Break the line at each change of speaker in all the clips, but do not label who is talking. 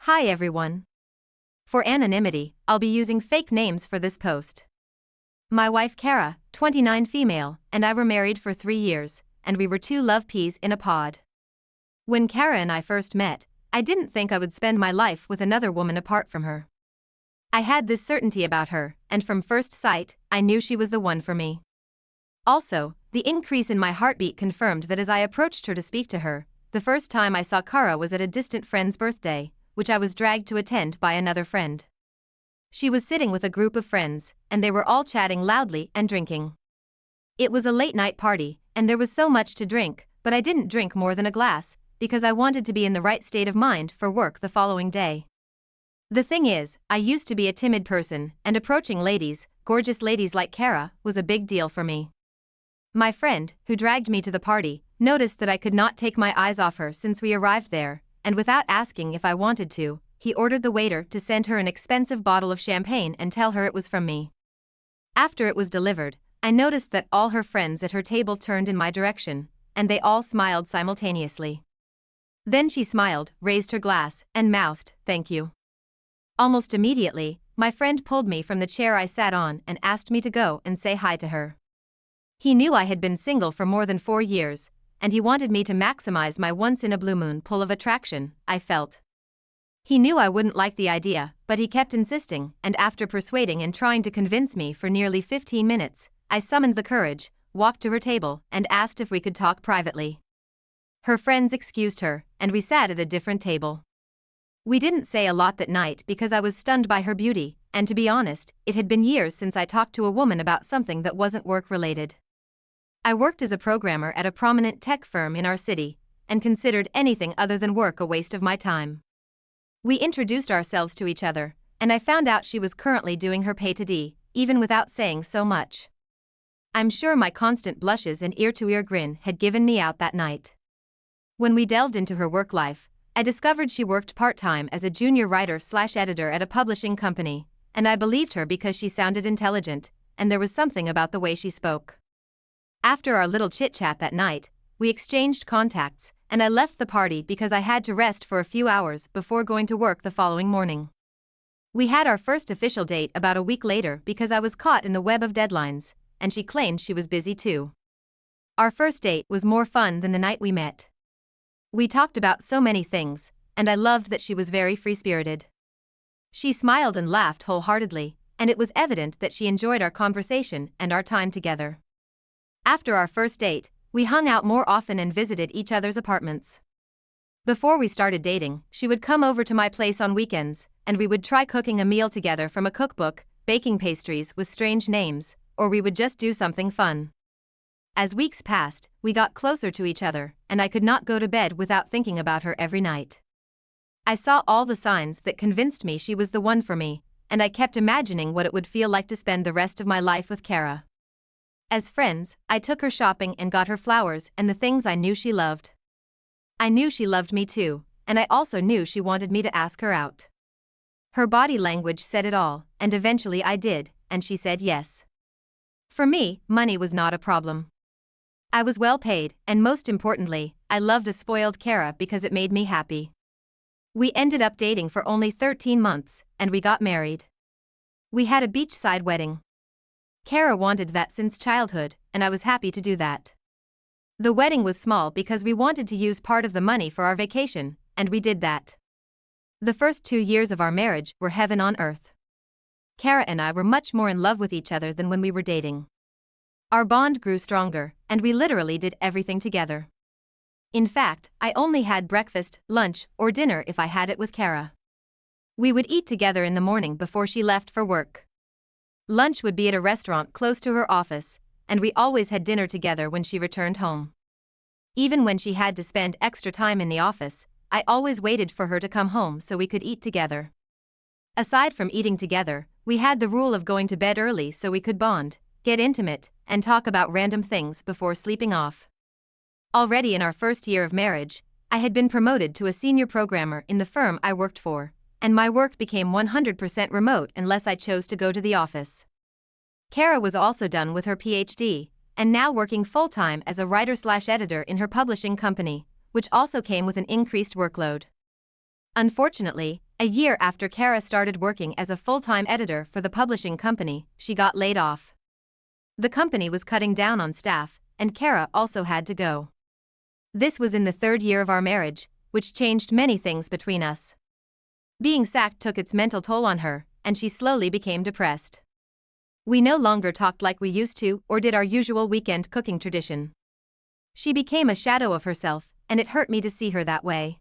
Hi everyone. For anonymity, I'll be using fake names for this post. My wife Kara, 29 female, and I were married for 3 years, and we were two love peas in a pod. When Kara and I first met, I didn't think I would spend my life with another woman apart from her. I had this certainty about her, and from first sight, I knew she was the one for me. Also, the increase in my heartbeat confirmed that as I approached her to speak to her, the first time I saw Kara was at a distant friend's birthday, which I was dragged to attend by another friend. She was sitting with a group of friends, and they were all chatting loudly and drinking. It was a late-night party, and there was so much to drink, but I didn't drink more than a glass, because I wanted to be in the right state of mind for work the following day. The thing is, I used to be a timid person, and approaching ladies, gorgeous ladies like Kara, was a big deal for me. My friend, who dragged me to the party, noticed that I could not take my eyes off her since we arrived there, and without asking if I wanted to, he ordered the waiter to send her an expensive bottle of champagne and tell her it was from me. After it was delivered, I noticed that all her friends at her table turned in my direction, and they all smiled simultaneously. Then she smiled, raised her glass, and mouthed, "Thank you." Almost immediately, my friend pulled me from the chair I sat on and asked me to go and say hi to her. He knew I had been single for more than 4 years, and he wanted me to maximize my once-in-a-blue-moon pull of attraction, I felt. He knew I wouldn't like the idea, but he kept insisting, and after persuading and trying to convince me for nearly 15 minutes, I summoned the courage, walked to her table, and asked if we could talk privately. Her friends excused her, and we sat at a different table. We didn't say a lot that night because I was stunned by her beauty, and to be honest, it had been years since I talked to a woman about something that wasn't work-related. I worked as a programmer at a prominent tech firm in our city, and considered anything other than work a waste of my time. We introduced ourselves to each other, and I found out she was currently doing her PhD, even without saying so much. I'm sure my constant blushes and ear-to-ear grin had given me out that night. When we delved into her work life, I discovered she worked part-time as a junior writer/editor at a publishing company, and I believed her because she sounded intelligent, and there was something about the way she spoke. After our little chit-chat that night, we exchanged contacts, and I left the party because I had to rest for a few hours before going to work the following morning. We had our first official date about a week later because I was caught in the web of deadlines, and she claimed she was busy too. Our first date was more fun than the night we met. We talked about so many things, and I loved that she was very free-spirited. She smiled and laughed wholeheartedly, and it was evident that she enjoyed our conversation and our time together. After our first date, we hung out more often and visited each other's apartments. Before we started dating, she would come over to my place on weekends, and we would try cooking a meal together from a cookbook, baking pastries with strange names, or we would just do something fun. As weeks passed, we got closer to each other, and I could not go to bed without thinking about her every night. I saw all the signs that convinced me she was the one for me, and I kept imagining what it would feel like to spend the rest of my life with Kara. As friends, I took her shopping and got her flowers and the things I knew she loved. I knew she loved me too, and I also knew she wanted me to ask her out. Her body language said it all, and eventually I did, and she said yes. For me, money was not a problem. I was well paid, and most importantly, I loved a spoiled Kara because it made me happy. We ended up dating for only 13 months, and we got married. We had a beachside wedding. Kara wanted that since childhood, and I was happy to do that. The wedding was small because we wanted to use part of the money for our vacation, and we did that. The first 2 years of our marriage were heaven on earth. Kara and I were much more in love with each other than when we were dating. Our bond grew stronger, and we literally did everything together. In fact, I only had breakfast, lunch, or dinner if I had it with Kara. We would eat together in the morning before she left for work. Lunch would be at a restaurant close to her office, and we always had dinner together when she returned home. Even when she had to spend extra time in the office, I always waited for her to come home so we could eat together. Aside from eating together, we had the rule of going to bed early so we could bond, get intimate, and talk about random things before sleeping off. Already in our first year of marriage, I had been promoted to a senior programmer in the firm I worked for, and my work became 100% remote unless I chose to go to the office. Kara was also done with her PhD, and now working full-time as a writer/editor in her publishing company, which also came with an increased workload. Unfortunately, A year after Kara started working as a full-time editor for the publishing company, she got laid off. The company was cutting down on staff, and Kara also had to go. This was in the third year of our marriage, which changed many things between us. Being sacked took its mental toll on her, and she slowly became depressed. We no longer talked like we used to or did our usual weekend cooking tradition. She became a shadow of herself, and it hurt me to see her that way.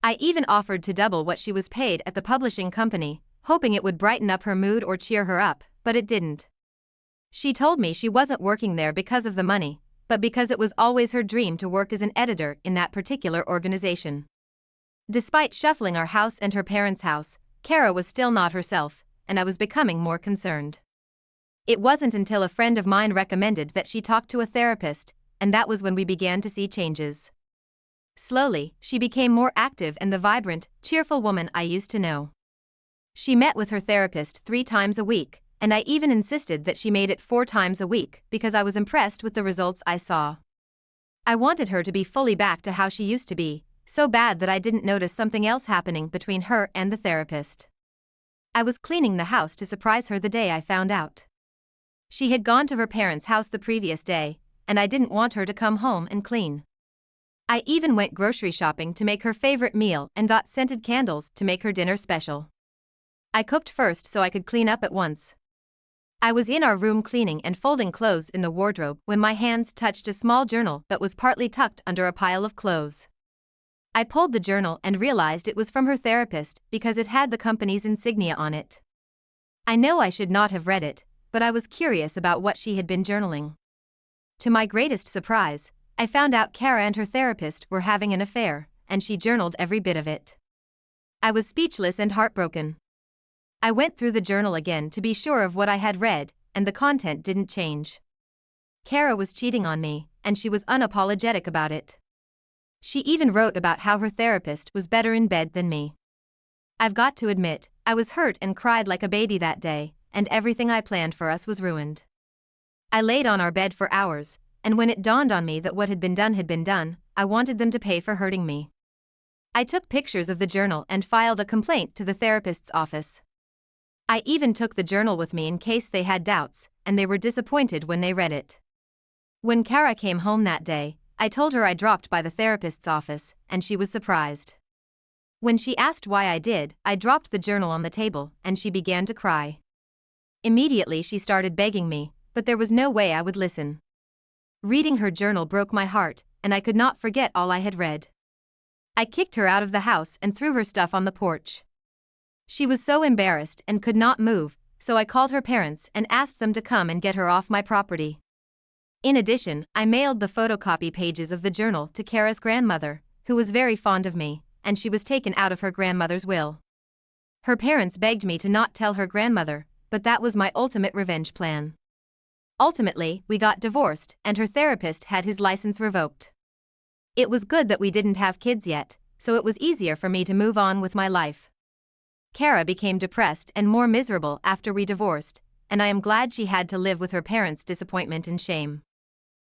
I even offered to double what she was paid at the publishing company, hoping it would brighten up her mood or cheer her up, but it didn't. She told me she wasn't working there because of the money, but because it was always her dream to work as an editor in that particular organization. Despite shuffling our house and her parents' house, Kara was still not herself, and I was becoming more concerned. It wasn't until a friend of mine recommended that she talk to a therapist, and that was when we began to see changes. Slowly, she became more active and the vibrant, cheerful woman I used to know. She met with her therapist 3 times a week, and I even insisted that she made it 4 times a week because I was impressed with the results I saw. I wanted her to be fully back to how she used to be, so bad that I didn't notice something else happening between her and the therapist. I was cleaning the house to surprise her the day I found out. She had gone to her parents' house the previous day, and I didn't want her to come home and clean. I even went grocery shopping to make her favorite meal and got scented candles to make her dinner special. I cooked first so I could clean up at once. I was in our room cleaning and folding clothes in the wardrobe when my hands touched a small journal that was partly tucked under a pile of clothes. I pulled the journal and realized it was from her therapist because it had the company's insignia on it. I know I should not have read it, but I was curious about what she had been journaling. To my greatest surprise, I found out Kara and her therapist were having an affair, and she journaled every bit of it. I was speechless and heartbroken. I went through the journal again to be sure of what I had read, and the content didn't change. Kara was cheating on me, and she was unapologetic about it. She even wrote about how her therapist was better in bed than me. I've got to admit, I was hurt and cried like a baby that day, and everything I planned for us was ruined. I laid on our bed for hours, and when it dawned on me that what had been done, I wanted them to pay for hurting me. I took pictures of the journal and filed a complaint to the therapist's office. I even took the journal with me in case they had doubts, and they were disappointed when they read it. When Kara came home that day, I told her I dropped by the therapist's office, and she was surprised. When she asked why I did, I dropped the journal on the table, and she began to cry. Immediately she started begging me, but there was no way I would listen. Reading her journal broke my heart, and I could not forget all I had read. I kicked her out of the house and threw her stuff on the porch. She was so embarrassed and could not move, so I called her parents and asked them to come and get her off my property. In addition, I mailed the photocopy pages of the journal to Kara's grandmother, who was very fond of me, and she was taken out of her grandmother's will. Her parents begged me to not tell her grandmother, but that was my ultimate revenge plan. Ultimately, we got divorced, and her therapist had his license revoked. It was good that we didn't have kids yet, so it was easier for me to move on with my life. Kara became depressed and more miserable after we divorced, and I am glad she had to live with her parents' disappointment and shame.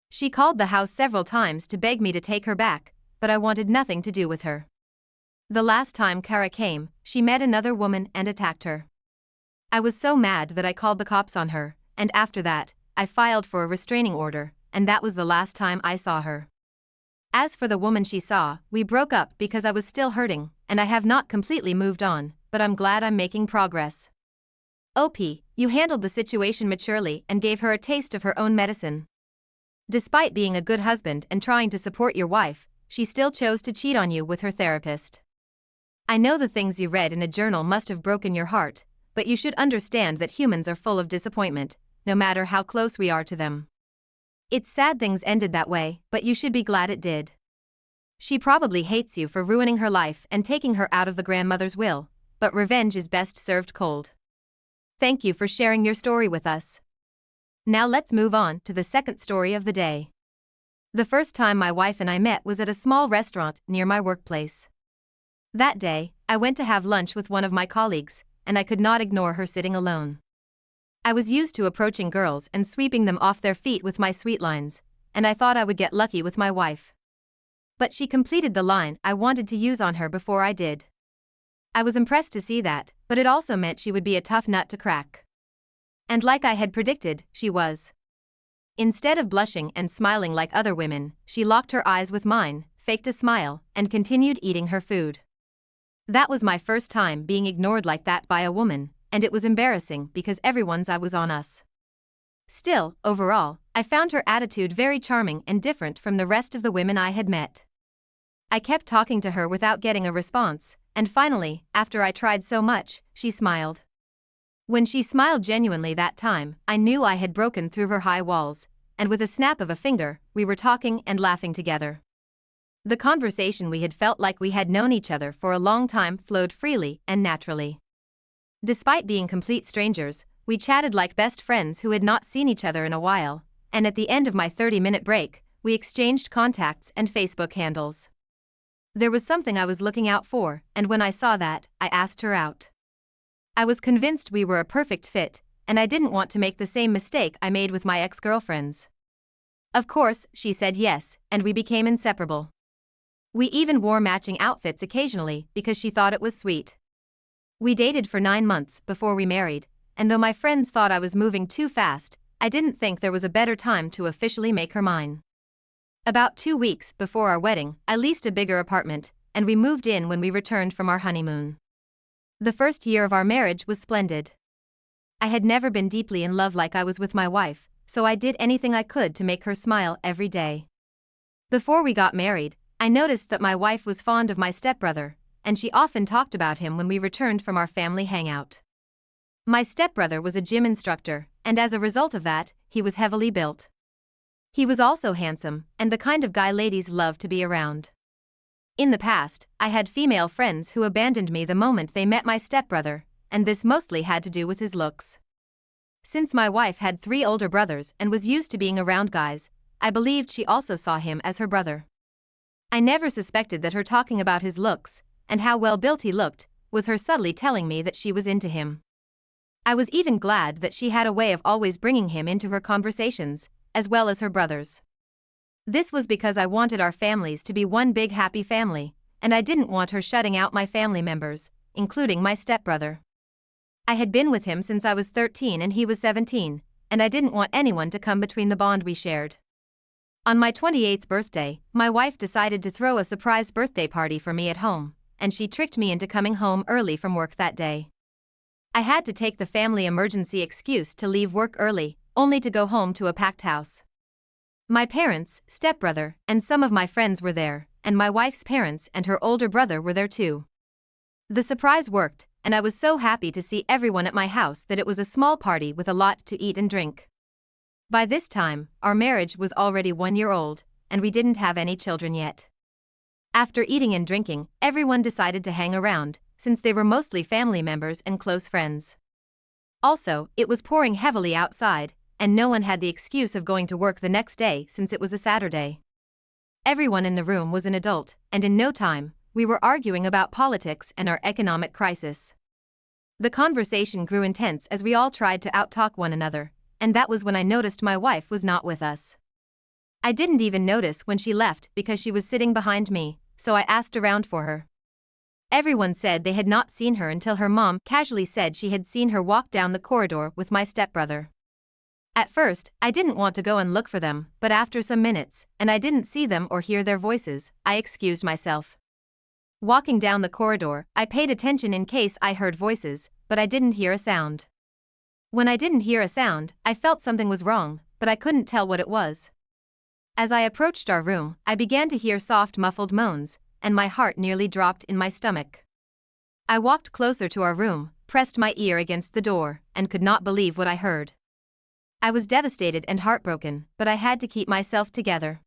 She called the house several times to beg me to take her back, but I wanted nothing to do with her. The last time Kara came, she met another woman and attacked her. I was so mad that I called the cops on her, and after that, I filed for a restraining order, and that was the last time I saw her. As for the woman she saw, we broke up because I was still hurting, and I have not completely moved on, but I'm glad I'm making progress. OP, you handled the situation maturely and gave her a taste of her own medicine. Despite being a good husband and trying to support your wife, she still chose to cheat on you with her therapist. I know the things you read in a journal must have broken your heart, but you should understand that humans are full of disappointment, no matter how close we are to them. It's sad things ended that way, but you should be glad it did. She probably hates you for ruining her life and taking her out of the grandmother's will, but revenge is best served cold. Thank you for sharing your story with us. Now let's move on to the second story of the day. The first time my wife and I met was at a small restaurant near my workplace. That day, I went to have lunch with one of my colleagues, and I could not ignore her sitting alone. I was used to approaching girls and sweeping them off their feet with my sweet lines, and I thought I would get lucky with my wife. But she completed the line I wanted to use on her before I did. I was impressed to see that, but it also meant she would be a tough nut to crack. And like I had predicted, she was. Instead of blushing and smiling like other women, she locked her eyes with mine, faked a smile, and continued eating her food. That was my first time being ignored like that by a woman, and it was embarrassing because everyone's eye was on us. Still, overall, I found her attitude very charming and different from the rest of the women I had met. I kept talking to her without getting a response, and finally, after I tried so much, she smiled. When she smiled genuinely that time, I knew I had broken through her high walls, and with a snap of a finger, we were talking and laughing together. The conversation we had felt like we had known each other for a long time flowed freely and naturally. Despite being complete strangers, we chatted like best friends who had not seen each other in a while, and at the end of my 30-minute break, we exchanged contacts and Facebook handles. There was something I was looking out for, and when I saw that, I asked her out. I was convinced we were a perfect fit, and I didn't want to make the same mistake I made with my ex-girlfriends. Of course, she said yes, and we became inseparable. We even wore matching outfits occasionally because she thought it was sweet. We dated for 9 months before we married, and though my friends thought I was moving too fast, I didn't think there was a better time to officially make her mine. About 2 weeks before our wedding, I leased a bigger apartment, and we moved in when we returned from our honeymoon. The first year of our marriage was splendid. I had never been deeply in love like I was with my wife, so I did anything I could to make her smile every day. Before we got married, I noticed that my wife was fond of my stepbrother, and she often talked about him when we returned from our family hangout. My stepbrother was a gym instructor, and as a result of that, he was heavily built. He was also handsome, and the kind of guy ladies love to be around. In the past, I had female friends who abandoned me the moment they met my stepbrother, and this mostly had to do with his looks. Since my wife had 3 older brothers and was used to being around guys, I believed she also saw him as her brother. I never suspected that her talking about his looks, and how well built he looked, was her subtly telling me that she was into him. I was even glad that she had a way of always bringing him into her conversations, as well as her brothers. This was because I wanted our families to be one big happy family, and I didn't want her shutting out my family members, including my stepbrother. I had been with him since I was 13 and he was 17, and I didn't want anyone to come between the bond we shared. On my 28th birthday, my wife decided to throw a surprise birthday party for me at home, and she tricked me into coming home early from work that day. I had to take the family emergency excuse to leave work early, only to go home to a packed house. My parents, stepbrother, and some of my friends were there, and my wife's parents and her older brother were there too. The surprise worked, and I was so happy to see everyone at my house that it was a small party with a lot to eat and drink. By this time, our marriage was already 1 year old, and we didn't have any children yet. After eating and drinking, everyone decided to hang around, since they were mostly family members and close friends. Also, it was pouring heavily outside, and no one had the excuse of going to work the next day since it was a Saturday. Everyone in the room was an adult, and in no time, we were arguing about politics and our economic crisis. The conversation grew intense as we all tried to outtalk one another, and that was when I noticed my wife was not with us. I didn't even notice when she left because she was sitting behind me, so I asked around for her. Everyone said they had not seen her until her mom casually said she had seen her walk down the corridor with my stepbrother. At first, I didn't want to go and look for them, but after some minutes, and I didn't see them or hear their voices, I excused myself. Walking down the corridor, I paid attention in case I heard voices, but I didn't hear a sound. When I didn't hear a sound, I felt something was wrong, but I couldn't tell what it was. As I approached our room, I began to hear soft muffled moans, and my heart nearly dropped in my stomach. I walked closer to our room, pressed my ear against the door, and could not believe what I heard. I was devastated and heartbroken, but I had to keep myself together.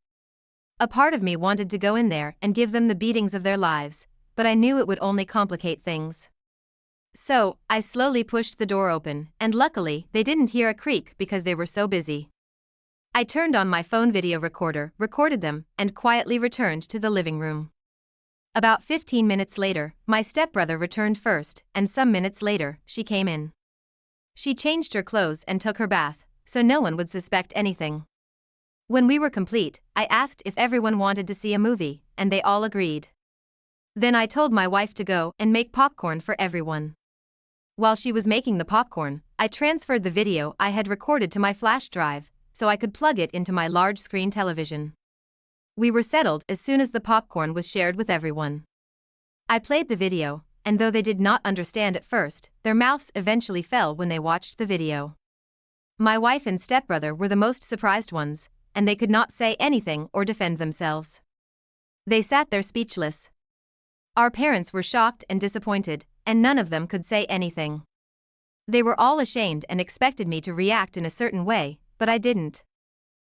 A part of me wanted to go in there and give them the beatings of their lives, but I knew it would only complicate things. So, I slowly pushed the door open, and luckily, they didn't hear a creak because they were so busy. I turned on my phone video recorder, recorded them, and quietly returned to the living room. About 15 minutes later, my stepbrother returned first, and some minutes later, she came in. She changed her clothes and took her bath, so no one would suspect anything. When we were complete, I asked if everyone wanted to see a movie, and they all agreed. Then I told my wife to go and make popcorn for everyone. While she was making the popcorn, I transferred the video I had recorded to my flash drive, so I could plug it into my large screen television. We were settled as soon as the popcorn was shared with everyone. I played the video, and though they did not understand at first, their mouths eventually fell when they watched the video. My wife and stepbrother were the most surprised ones, and they could not say anything or defend themselves. They sat there speechless. Our parents were shocked and disappointed, and none of them could say anything. They were all ashamed and expected me to react in a certain way, but I didn't.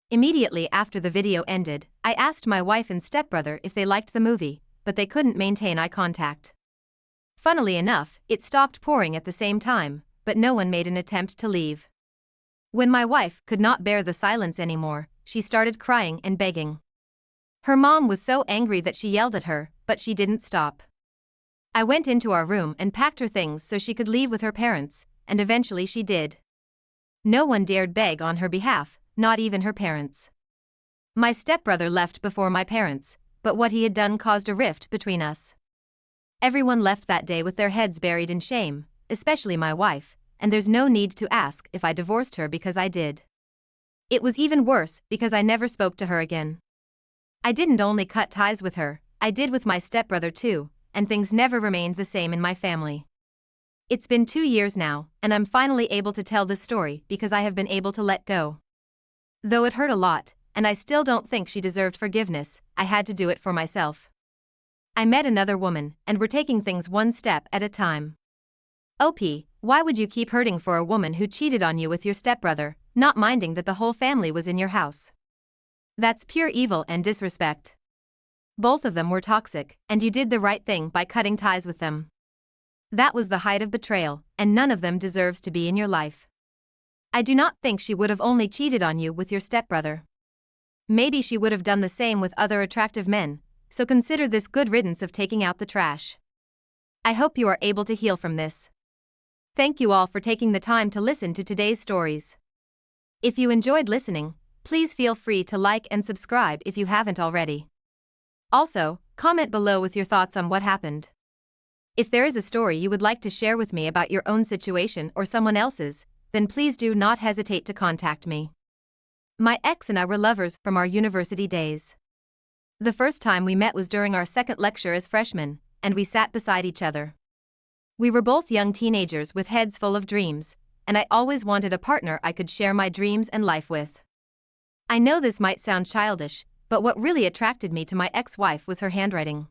Immediately after the video ended, I asked my wife and stepbrother if they liked the movie, but they couldn't maintain eye contact. Funnily enough, it stopped pouring at the same time, but no one made an attempt to leave. When my wife could not bear the silence anymore, she started crying and begging. Her mom was so angry that she yelled at her, but she didn't stop. I went into our room and packed her things so she could leave with her parents, and eventually she did. No one dared beg on her behalf, not even her parents. My stepbrother left before my parents, but what he had done caused a rift between us. Everyone left that day with their heads buried in shame, especially my wife, and there's no need to ask if I divorced her because I did. It was even worse because I never spoke to her again. I didn't only cut ties with her, I did with my stepbrother too, and things never remained the same in my family. It's been 2 years now, and I'm finally able to tell this story because I have been able to let go. Though it hurt a lot, and I still don't think she deserved forgiveness, I had to do it for myself. I met another woman, and we're taking things one step at a time. OP, why would you keep hurting for a woman who cheated on you with your stepbrother, not minding that the whole family was in your house? That's pure evil and disrespect. Both of them were toxic, and you did the right thing by cutting ties with them. That was the height of betrayal, and none of them deserves to be in your life. I do not think she would have only cheated on you with your stepbrother. Maybe she would have done the same with other attractive men, so consider this good riddance of taking out the trash. I hope you are able to heal from this. Thank you all for taking the time to listen to today's stories. If you enjoyed listening, please feel free to like and subscribe if you haven't already. Also, comment below with your thoughts on what happened. If there is a story you would like to share with me about your own situation or someone else's, then please do not hesitate to contact me. My ex and I were lovers from our university days. The first time we met was during our second lecture as freshmen, and we sat beside each other. We were both young teenagers with heads full of dreams, and I always wanted a partner I could share my dreams and life with. I know this might sound childish, but what really attracted me to my ex-wife was her handwriting.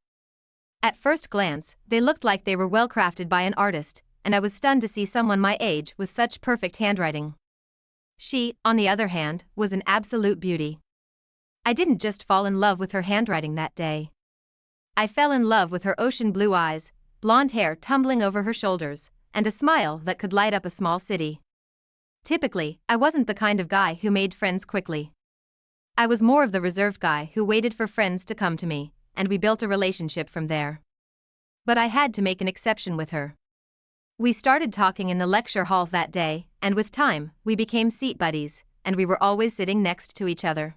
At first glance, they looked like they were well crafted by an artist, and I was stunned to see someone my age with such perfect handwriting. She, on the other hand, was an absolute beauty. I didn't just fall in love with her handwriting that day. I fell in love with her ocean blue eyes, blonde hair tumbling over her shoulders, and a smile that could light up a small city. Typically, I wasn't the kind of guy who made friends quickly. I was more of the reserved guy who waited for friends to come to me, and we built a relationship from there. But I had to make an exception with her. We started talking in the lecture hall that day, and with time, we became seat buddies, and we were always sitting next to each other.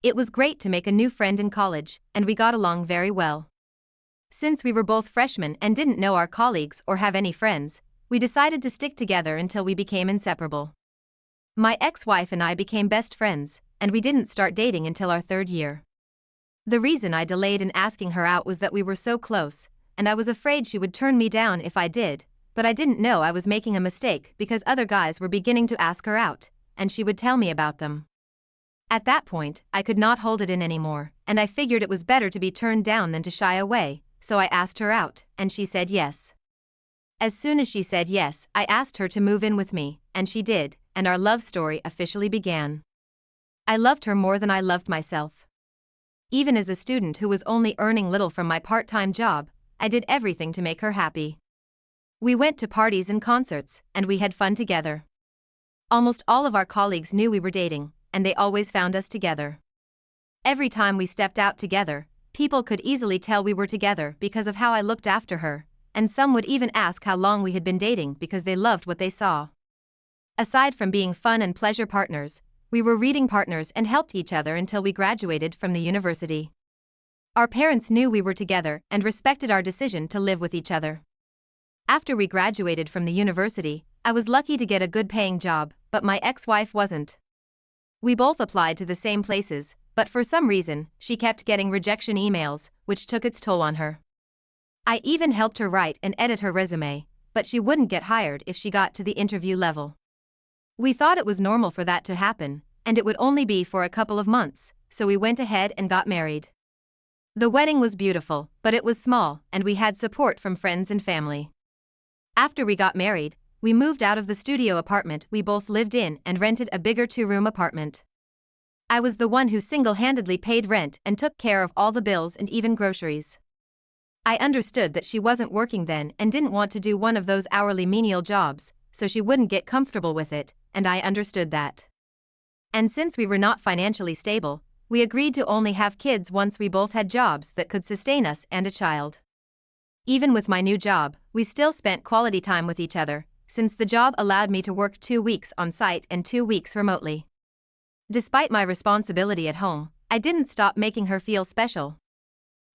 It was great to make a new friend in college, and we got along very well. Since we were both freshmen and didn't know our colleagues or have any friends, we decided to stick together until we became inseparable. My ex-wife and I became best friends, and we didn't start dating until our 3rd year. The reason I delayed in asking her out was that we were so close, and I was afraid she would turn me down if I did, but I didn't know I was making a mistake because other guys were beginning to ask her out, and she would tell me about them. At that point, I could not hold it in anymore, and I figured it was better to be turned down than to shy away, so I asked her out, and she said yes. As soon as she said yes, I asked her to move in with me, and she did, and our love story officially began. I loved her more than I loved myself. Even as a student who was only earning little from my part-time job, I did everything to make her happy. We went to parties and concerts, and we had fun together. Almost all of our colleagues knew we were dating, and they always found us together. Every time we stepped out together, people could easily tell we were together because of how I looked after her, and some would even ask how long we had been dating because they loved what they saw. Aside from being fun and pleasure partners, we were reading partners and helped each other until we graduated from the university. Our parents knew we were together and respected our decision to live with each other. After we graduated from the university, I was lucky to get a good paying job, but my ex-wife wasn't. We both applied to the same places, but for some reason, she kept getting rejection emails, which took its toll on her. I even helped her write and edit her resume, but she wouldn't get hired if she got to the interview level. We thought it was normal for that to happen, and it would only be for a couple of months, so we went ahead and got married. The wedding was beautiful, but it was small, and we had support from friends and family. After we got married, we moved out of the studio apartment we both lived in and rented a bigger 2-room apartment. I was the one who single-handedly paid rent and took care of all the bills and even groceries. I understood that she wasn't working then and didn't want to do one of those hourly menial jobs, so she wouldn't get comfortable with it, and I understood that. And since we were not financially stable, we agreed to only have kids once we both had jobs that could sustain us and a child. Even with my new job, we still spent quality time with each other, since the job allowed me to work 2 weeks on site and 2 weeks remotely. Despite my responsibility at home, I didn't stop making her feel special.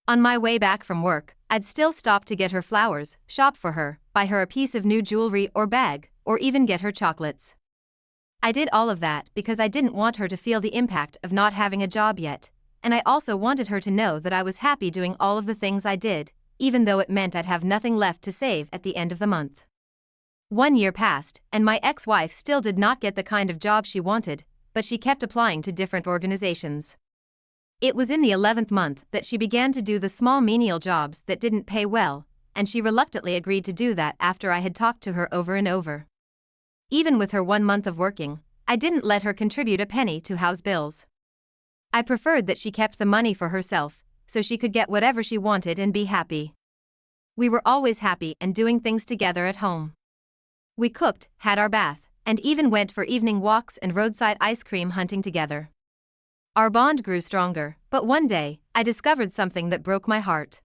On my way back from work, I'd still stop to get her flowers, shop for her, buy her a piece of new jewelry or bag, or even get her chocolates. I did all of that because I didn't want her to feel the impact of not having a job yet, and I also wanted her to know that I was happy doing all of the things I did, even though it meant I'd have nothing left to save at the end of the month. 1 year passed, and my ex-wife still did not get the kind of job she wanted, but she kept applying to different organizations. It was in the 11th month that she began to do the small menial jobs that didn't pay well, and she reluctantly agreed to do that after I had talked to her over and over. Even with her 1 month of working, I didn't let her contribute a penny to house bills. I preferred that she kept the money for herself, so she could get whatever she wanted and be happy. We were always happy and doing things together at home. We cooked, had our bath, and even went for evening walks and roadside ice cream hunting together. Our bond grew stronger, but one day, I discovered something that broke my heart.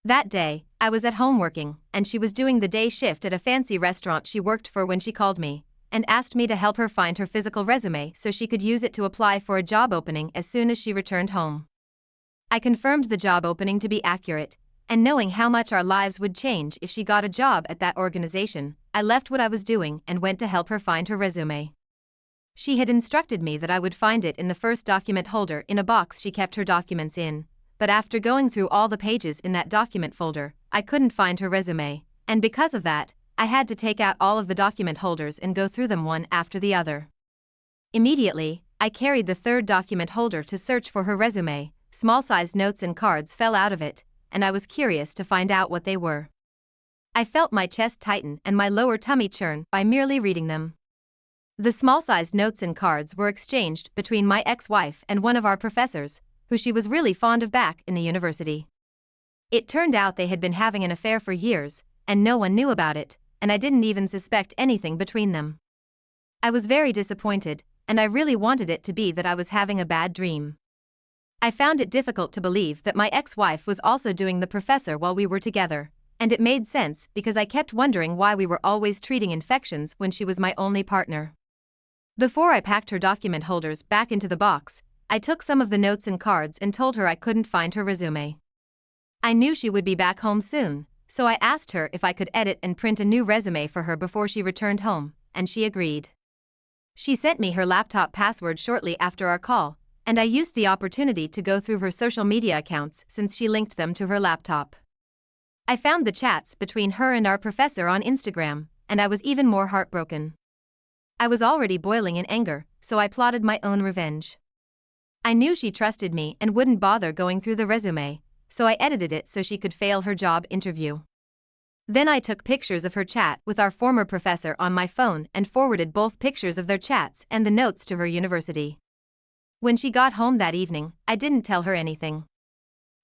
That day, I was at home working, and she was doing the day shift at a fancy restaurant she worked for when she called me, and asked me to help her find her physical resume so she could use it to apply for a job opening as soon as she returned home. I confirmed the job opening to be accurate, and knowing how much our lives would change if she got a job at that organization, I left what I was doing and went to help her find her resume. She had instructed me that I would find it in the first document holder in a box she kept her documents in, but after going through all the pages in that document folder, I couldn't find her resume, and because of that, I had to take out all of the document holders and go through them one after the other. Immediately, I carried the third document holder to search for her resume. Small-sized notes and cards fell out of it, and I was curious to find out what they were. I felt my chest tighten and my lower tummy churn by merely reading them. The small-sized notes and cards were exchanged between my ex-wife and one of our professors, who she was really fond of back in the university. It turned out they had been having an affair for years, and no one knew about it, and I didn't even suspect anything between them. I was very disappointed, and I really wanted it to be that I was having a bad dream. I found it difficult to believe that my ex-wife was also doing the professor while we were together, and it made sense because I kept wondering why we were always treating infections when she was my only partner. Before I packed her document holders back into the box, I took some of the notes and cards and told her I couldn't find her resume. I knew she would be back home soon, so I asked her if I could edit and print a new resume for her before she returned home, and she agreed. She sent me her laptop password shortly after our call, and I used the opportunity to go through her social media accounts since she linked them to her laptop. I found the chats between her and our professor on Instagram, and I was even more heartbroken. I was already boiling in anger, so I plotted my own revenge. I knew she trusted me and wouldn't bother going through the resume, so I edited it so she could fail her job interview. Then I took pictures of her chat with our former professor on my phone and forwarded both pictures of their chats and the notes to her university. When she got home that evening, I didn't tell her anything.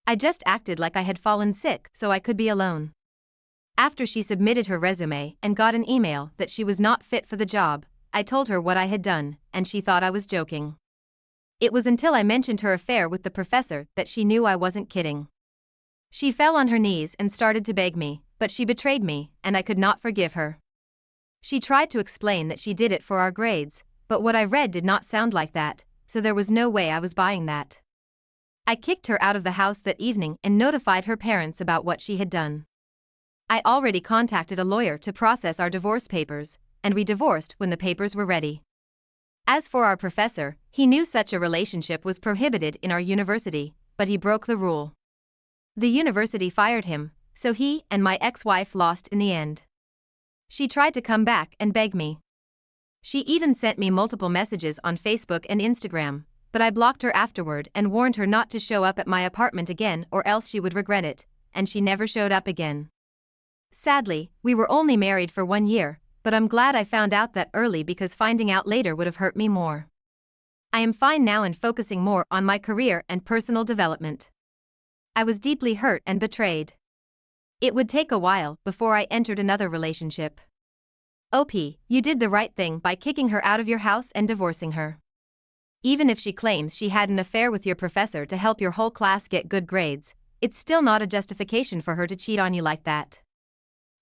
I just acted like I had fallen sick so I could be alone. After she submitted her resume and got an email that she was not fit for the job, I told her what I had done, and she thought I was joking. It was until I mentioned her affair with the professor that she knew I wasn't kidding. She fell on her knees and started to beg me, but she betrayed me, and I could not forgive her. She tried to explain that she did it for our grades, but what I read did not sound like that, so there was no way I was buying that. I kicked her out of the house that evening and notified her parents about what she had done. I already contacted a lawyer to process our divorce papers, and we divorced when the papers were ready. As for our professor, he knew such a relationship was prohibited in our university, but he broke the rule. The university fired him, so he and my ex-wife lost in the end. She tried to come back and beg me. She even sent me multiple messages on Facebook and Instagram, but I blocked her afterward and warned her not to show up at my apartment again or else she would regret it, and she never showed up again. Sadly, we were only married for 1 year, but I'm glad I found out that early because finding out later would have hurt me more. I am fine now and focusing more on my career and personal development. I was deeply hurt and betrayed. It would take a while before I entered another relationship. OP, you did the right thing by kicking her out of your house and divorcing her. Even if she claims she had an affair with your professor to help your whole class get good grades, it's still not a justification for her to cheat on you like that.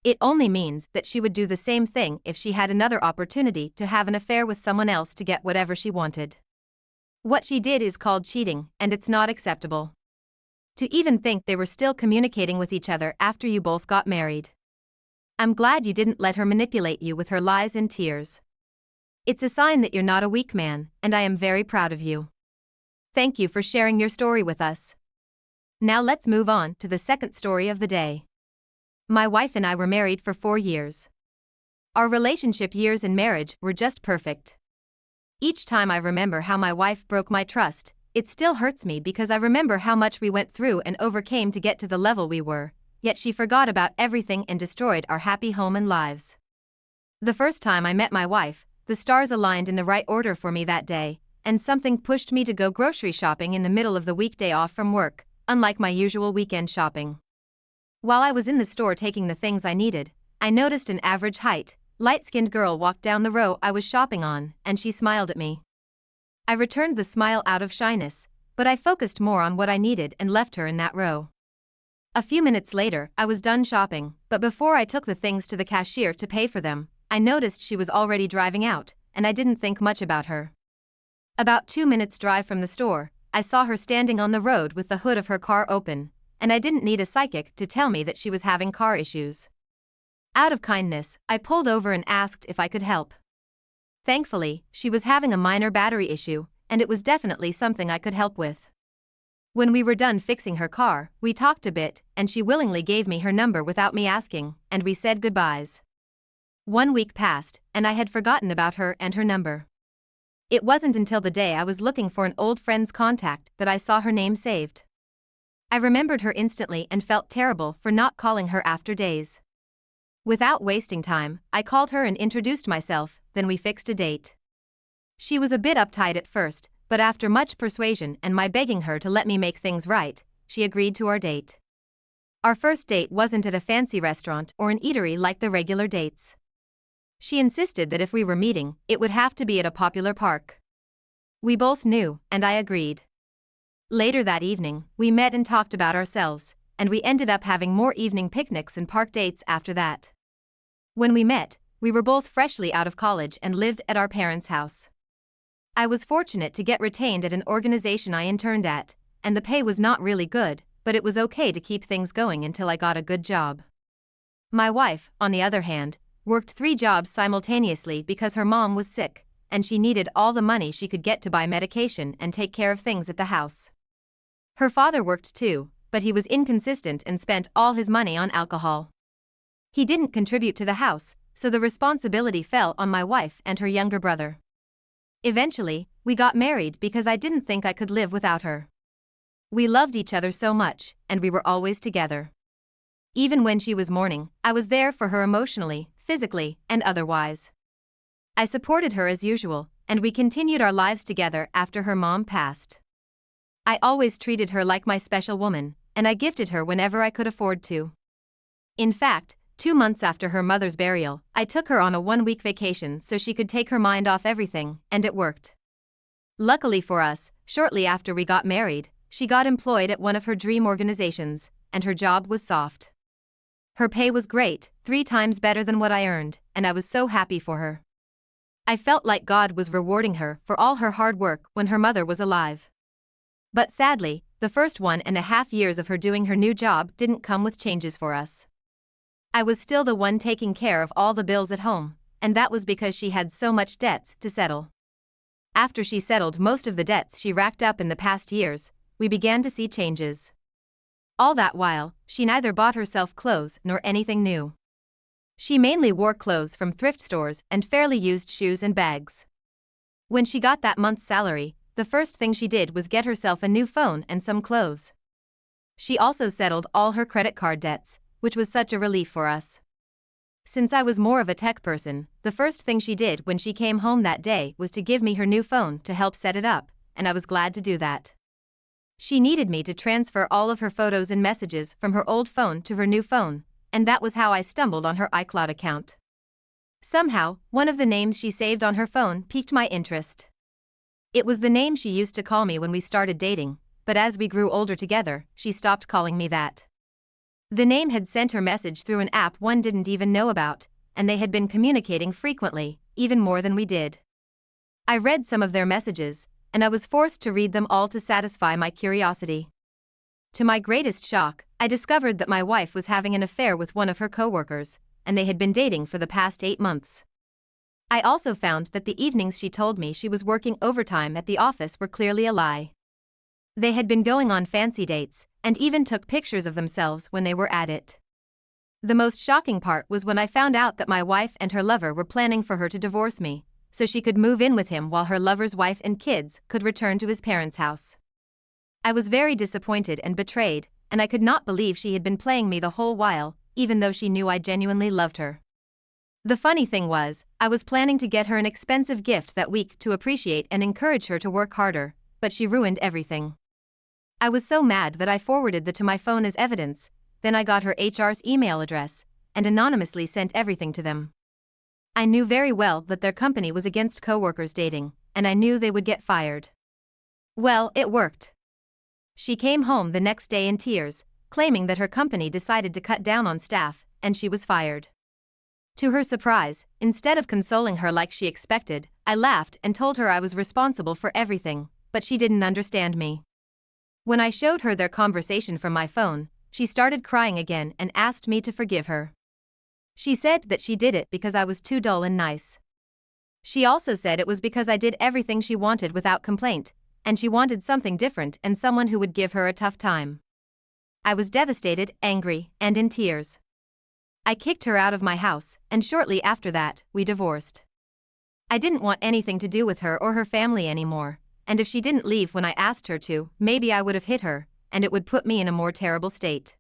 It only means that she would do the same thing if she had another opportunity to have an affair with someone else to get whatever she wanted. What she did is called cheating, and it's not acceptable. To even think they were still communicating with each other after you both got married. I'm glad you didn't let her manipulate you with her lies and tears. It's a sign that you're not a weak man, and I am very proud of you. Thank you for sharing your story with us. Now let's move on to the second story of the day. My wife and I were married for 4 years. Our relationship years in marriage were just perfect. Each time I remember how my wife broke my trust, it still hurts me because I remember how much we went through and overcame to get to the level we were, yet she forgot about everything and destroyed our happy home and lives. The first time I met my wife, the stars aligned in the right order for me that day, and something pushed me to go grocery shopping in the middle of the weekday off from work, unlike my usual weekend shopping. While I was in the store taking the things I needed, I noticed an average height, light-skinned girl walk down the row I was shopping on, and she smiled at me. I returned the smile out of shyness, but I focused more on what I needed and left her in that row. A few minutes later, I was done shopping, but before I took the things to the cashier to pay for them, I noticed she was already driving out, and I didn't think much about her. About 2 minutes' drive from the store, I saw her standing on the road with the hood of her car open, and I didn't need a psychic to tell me that she was having car issues. Out of kindness, I pulled over and asked if I could help. Thankfully, she was having a minor battery issue, and it was definitely something I could help with. When we were done fixing her car, we talked a bit, and she willingly gave me her number without me asking, and we said goodbyes. 1 week passed, and I had forgotten about her and her number. It wasn't until the day I was looking for an old friend's contact that I saw her name saved. I remembered her instantly and felt terrible for not calling her after days. Without wasting time, I called her and introduced myself, then we fixed a date. She was a bit uptight at first, but after much persuasion and my begging her to let me make things right, she agreed to our date. Our first date wasn't at a fancy restaurant or an eatery like the regular dates. She insisted that if we were meeting, it would have to be at a popular park. We both knew, and I agreed. Later that evening, we met and talked about ourselves, and we ended up having more evening picnics and park dates after that. When we met, we were both freshly out of college and lived at our parents' house. I was fortunate to get retained at an organization I interned at, and the pay was not really good, but it was okay to keep things going until I got a good job. My wife, on the other hand, worked 3 jobs simultaneously because her mom was sick, and she needed all the money she could get to buy medication and take care of things at the house. Her father worked too, but he was inconsistent and spent all his money on alcohol. He didn't contribute to the house, so the responsibility fell on my wife and her younger brother. Eventually, we got married because I didn't think I could live without her. We loved each other so much, and we were always together. Even when she was mourning, I was there for her emotionally, physically, and otherwise. I supported her as usual, and we continued our lives together after her mom passed. I always treated her like my special woman, and I gifted her whenever I could afford to. In fact, 2 months after her mother's burial, I took her on a 1-week vacation so she could take her mind off everything, and it worked. Luckily for us, shortly after we got married, she got employed at one of her dream organizations, and her job was soft. Her pay was great, 3 times better than what I earned, and I was so happy for her. I felt like God was rewarding her for all her hard work when her mother was alive. But sadly, the first 1.5 years of her doing her new job didn't come with changes for us. I was still the one taking care of all the bills at home, and that was because she had so much debts to settle. After she settled most of the debts she racked up in the past years, we began to see changes. All that while, she neither bought herself clothes nor anything new. She mainly wore clothes from thrift stores and fairly used shoes and bags. When she got that month's salary, the first thing she did was get herself a new phone and some clothes. She also settled all her credit card debts, which was such a relief for us. Since I was more of a tech person, the first thing she did when she came home that day was to give me her new phone to help set it up, and I was glad to do that. She needed me to transfer all of her photos and messages from her old phone to her new phone, and that was how I stumbled on her iCloud account. Somehow, one of the names she saved on her phone piqued my interest. It was the name she used to call me when we started dating, but as we grew older together, she stopped calling me that. The name had sent her message through an app one didn't even know about, and they had been communicating frequently, even more than we did. I read some of their messages, and I was forced to read them all to satisfy my curiosity. To my greatest shock, I discovered that my wife was having an affair with one of her coworkers, and they had been dating for the past 8 months. I also found that the evenings she told me she was working overtime at the office were clearly a lie. They had been going on fancy dates, and even took pictures of themselves when they were at it. The most shocking part was when I found out that my wife and her lover were planning for her to divorce me, so she could move in with him while her lover's wife and kids could return to his parents' house. I was very disappointed and betrayed, and I could not believe she had been playing me the whole while, even though she knew I genuinely loved her. The funny thing was, I was planning to get her an expensive gift that week to appreciate and encourage her to work harder, but she ruined everything. I was so mad that I forwarded that to my phone as evidence, then I got her HR's email address, and anonymously sent everything to them. I knew very well that their company was against coworkers dating, and I knew they would get fired. Well, it worked. She came home the next day in tears, claiming that her company decided to cut down on staff, and she was fired. To her surprise, instead of consoling her like she expected, I laughed and told her I was responsible for everything, but she didn't understand me. When I showed her their conversation from my phone, she started crying again and asked me to forgive her. She said that she did it because I was too dull and nice. She also said it was because I did everything she wanted without complaint, and she wanted something different and someone who would give her a tough time. I was devastated, angry, and in tears. I kicked her out of my house, and shortly after that, we divorced. I didn't want anything to do with her or her family anymore, and if she didn't leave when I asked her to, maybe I would have hit her, and it would put me in a more terrible state.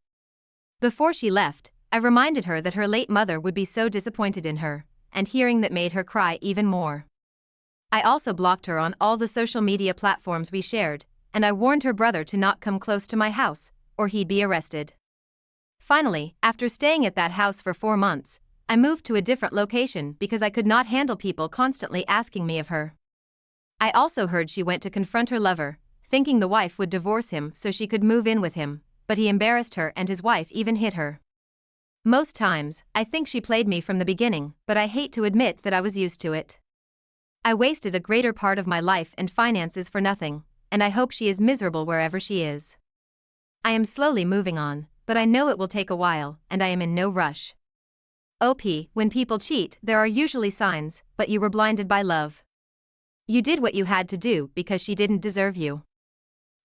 Before she left, I reminded her that her late mother would be so disappointed in her, and hearing that made her cry even more. I also blocked her on all the social media platforms we shared, and I warned her brother to not come close to my house, or he'd be arrested. Finally, after staying at that house for 4 months, I moved to a different location because I could not handle people constantly asking me of her. I also heard she went to confront her lover, thinking the wife would divorce him so she could move in with him, but he embarrassed her and his wife even hit her. Most times, I think she played me from the beginning, but I hate to admit that I was used to it. I wasted a greater part of my life and finances for nothing, and I hope she is miserable wherever she is. I am slowly moving on, but I know it will take a while, and I am in no rush. OP, when people cheat, there are usually signs, but you were blinded by love. You did what you had to do because she didn't deserve you.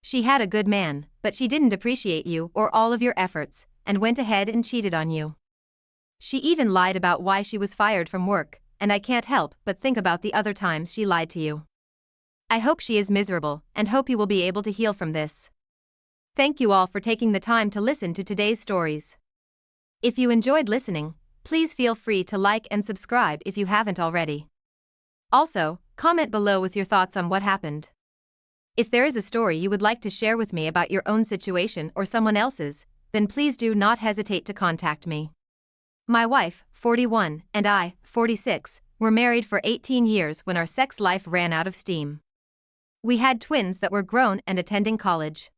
She had a good man, but she didn't appreciate you or all of your efforts, and went ahead and cheated on you. She even lied about why she was fired from work, and I can't help but think about the other times she lied to you. I hope she is miserable, and hope you will be able to heal from this. Thank you all for taking the time to listen to today's stories. If you enjoyed listening, please feel free to like and subscribe if you haven't already. Also, comment below with your thoughts on what happened. If there is a story you would like to share with me about your own situation or someone else's, then please do not hesitate to contact me. My wife, 41, and I, 46, were married for 18 years when our sex life ran out of steam. We had twins that were grown and attending college.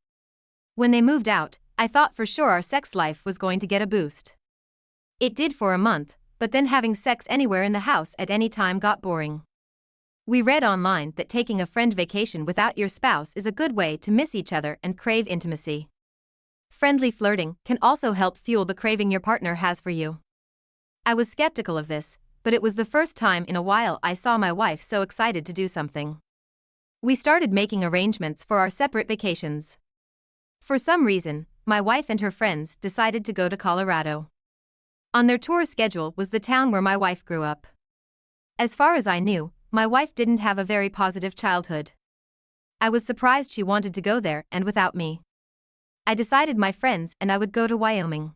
When they moved out, I thought for sure our sex life was going to get a boost. It did for a month, but then having sex anywhere in the house at any time got boring. We read online that taking a friend vacation without your spouse is a good way to miss each other and crave intimacy. Friendly flirting can also help fuel the craving your partner has for you. I was skeptical of this, but it was the first time in a while I saw my wife so excited to do something. We started making arrangements for our separate vacations. For some reason, my wife and her friends decided to go to Colorado. On their tour schedule was the town where my wife grew up. As far as I knew, my wife didn't have a very positive childhood. I was surprised she wanted to go there and without me. I decided my friends and I would go to Wyoming.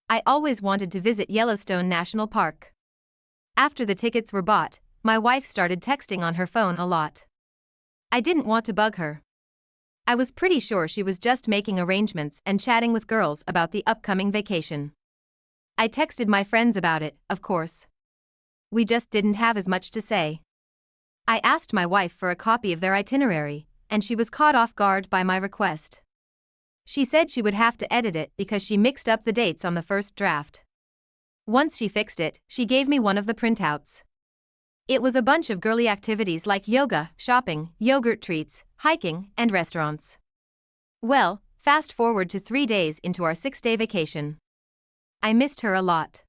I always wanted to visit Yellowstone National Park. After the tickets were bought, my wife started texting on her phone a lot. I didn't want to bug her. I was pretty sure she was just making arrangements and chatting with girls about the upcoming vacation. I texted my friends about it, of course. We just didn't have as much to say. I asked my wife for a copy of their itinerary, and she was caught off guard by my request. She said she would have to edit it because she mixed up the dates on the first draft. Once she fixed it, she gave me one of the printouts. It was a bunch of girly activities like yoga, shopping, yogurt treats, hiking, and restaurants. Well, fast forward to 3 days into our 6-day vacation. I missed her a lot.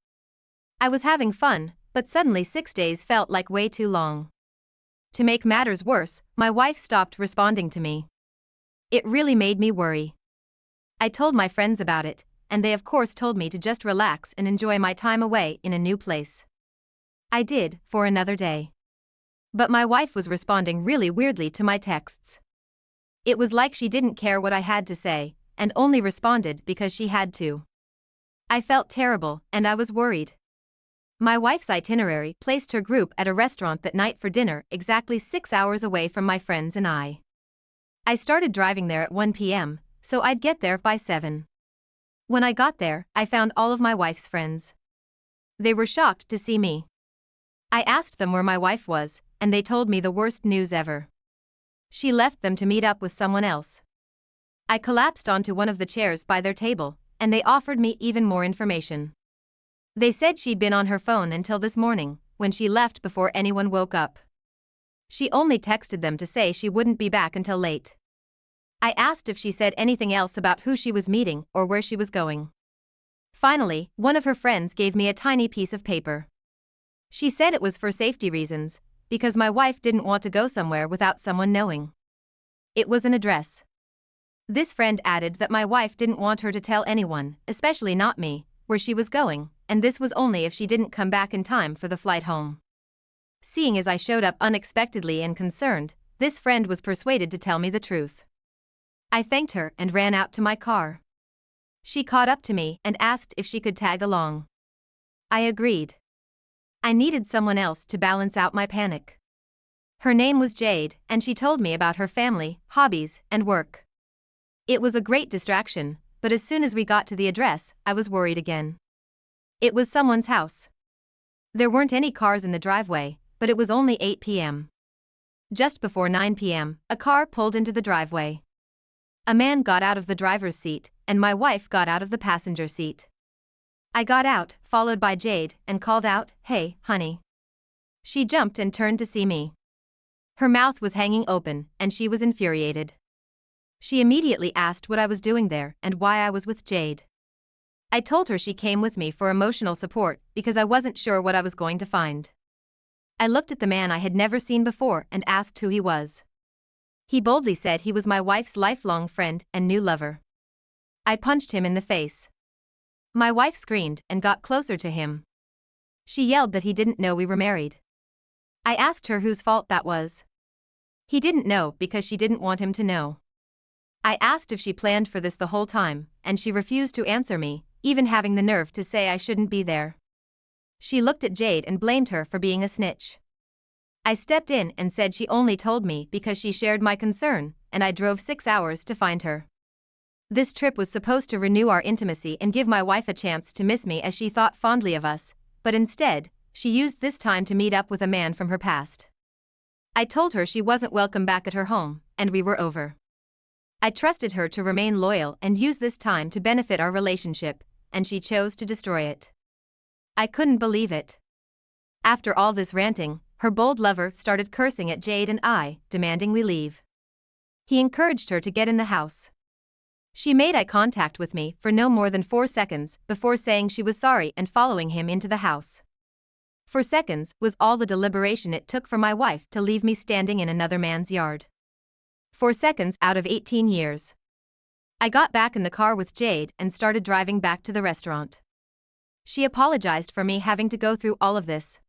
I was having fun, but suddenly 6 days felt like way too long. To make matters worse, my wife stopped responding to me. It really made me worry. I told my friends about it, and they of course told me to just relax and enjoy my time away in a new place. I did, for another day. But my wife was responding really weirdly to my texts. It was like she didn't care what I had to say, and only responded because she had to. I felt terrible, and I was worried. My wife's itinerary placed her group at a restaurant that night for dinner exactly 6 hours away from my friends and I. I started driving there at 1 p.m., so I'd get there by 7. When I got there, I found all of my wife's friends. They were shocked to see me. I asked them where my wife was, and they told me the worst news ever. She left them to meet up with someone else. I collapsed onto one of the chairs by their table, and they offered me even more information. They said she'd been on her phone until this morning, when she left before anyone woke up. She only texted them to say she wouldn't be back until late. I asked if she said anything else about who she was meeting or where she was going. Finally, one of her friends gave me a tiny piece of paper. She said it was for safety reasons, because my wife didn't want to go somewhere without someone knowing. It was an address. This friend added that my wife didn't want her to tell anyone, especially not me, where she was going, and this was only if she didn't come back in time for the flight home. Seeing as I showed up unexpectedly and concerned, this friend was persuaded to tell me the truth. I thanked her and ran out to my car. She caught up to me and asked if she could tag along. I agreed. I needed someone else to balance out my panic. Her name was Jade, and she told me about her family, hobbies, and work. It was a great distraction, but as soon as we got to the address, I was worried again. It was someone's house. There weren't any cars in the driveway, but it was only 8 p.m. Just before 9 p.m., a car pulled into the driveway. A man got out of the driver's seat, and my wife got out of the passenger seat. I got out, followed by Jade, and called out, "Hey, honey." She jumped and turned to see me. Her mouth was hanging open, and she was infuriated. She immediately asked what I was doing there and why I was with Jade. I told her she came with me for emotional support because I wasn't sure what I was going to find. I looked at the man I had never seen before and asked who he was. He boldly said he was my wife's lifelong friend and new lover. I punched him in the face. My wife screamed and got closer to him. She yelled that he didn't know we were married. I asked her whose fault that was. He didn't know because she didn't want him to know. I asked if she planned for this the whole time, and she refused to answer me, even having the nerve to say I shouldn't be there. She looked at Jade and blamed her for being a snitch. I stepped in and said she only told me because she shared my concern, and I drove 6 hours to find her. This trip was supposed to renew our intimacy and give my wife a chance to miss me as she thought fondly of us, but instead, she used this time to meet up with a man from her past. I told her she wasn't welcome back at her home, and we were over. I trusted her to remain loyal and use this time to benefit our relationship, and she chose to destroy it. I couldn't believe it. After all this ranting, her bold lover started cursing at Jade and I, demanding we leave. He encouraged her to get in the house. She made eye contact with me for no more than 4 seconds before saying she was sorry and following him into the house. 4 seconds was all the deliberation it took for my wife to leave me standing in another man's yard. 4 seconds out of 18 years. I got back in the car with Jade and started driving back to the restaurant. She apologized for me having to go through all of this.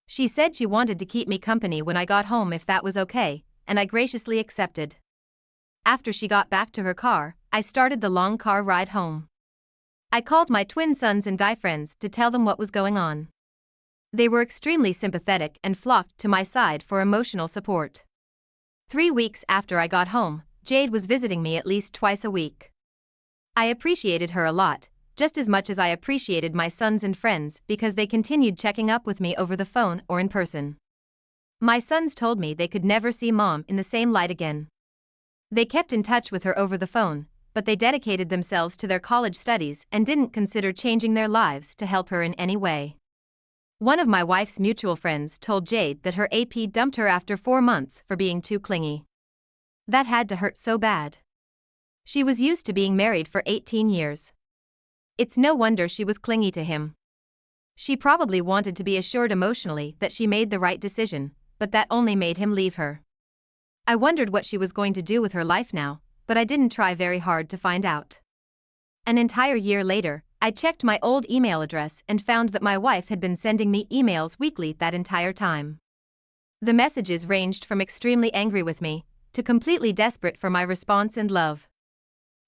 She said she wanted to keep me company when I got home if that was okay, and I graciously accepted. After she got back to her car, I started the long car ride home. I called my twin sons and guy friends to tell them what was going on. They were extremely sympathetic and flocked to my side for emotional support. 3 weeks after I got home, Jade was visiting me at least twice a week. I appreciated her a lot, just as much as I appreciated my sons and friends because they continued checking up with me over the phone or in person. My sons told me they could never see Mom in the same light again. They kept in touch with her over the phone, but they dedicated themselves to their college studies and didn't consider changing their lives to help her in any way. One of my wife's mutual friends told Jade that her AP dumped her after 4 months for being too clingy. That had to hurt so bad. She was used to being married for 18 years. It's no wonder she was clingy to him. She probably wanted to be assured emotionally that she made the right decision, but that only made him leave her. I wondered what she was going to do with her life now, but I didn't try very hard to find out. An entire year later, I checked my old email address and found that my wife had been sending me emails weekly that entire time. The messages ranged from extremely angry with me to completely desperate for my response and love.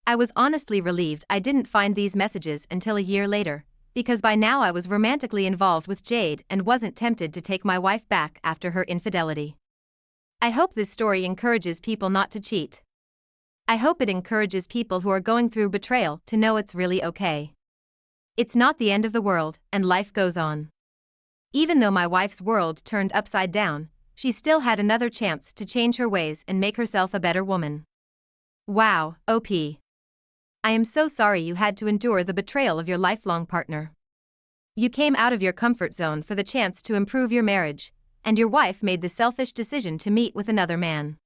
I was honestly relieved I didn't find these messages until a year later, because by now I was romantically involved with Jade and wasn't tempted to take my wife back after her infidelity. I hope this story encourages people not to cheat. I hope it encourages people who are going through betrayal to know it's really okay. It's not the end of the world, and life goes on. Even though my wife's world turned upside down, she still had another chance to change her ways and make herself a better woman. Wow, OP. I am so sorry you had to endure the betrayal of your lifelong partner. You came out of your comfort zone for the chance to improve your marriage, and your wife made the selfish decision to meet with another man.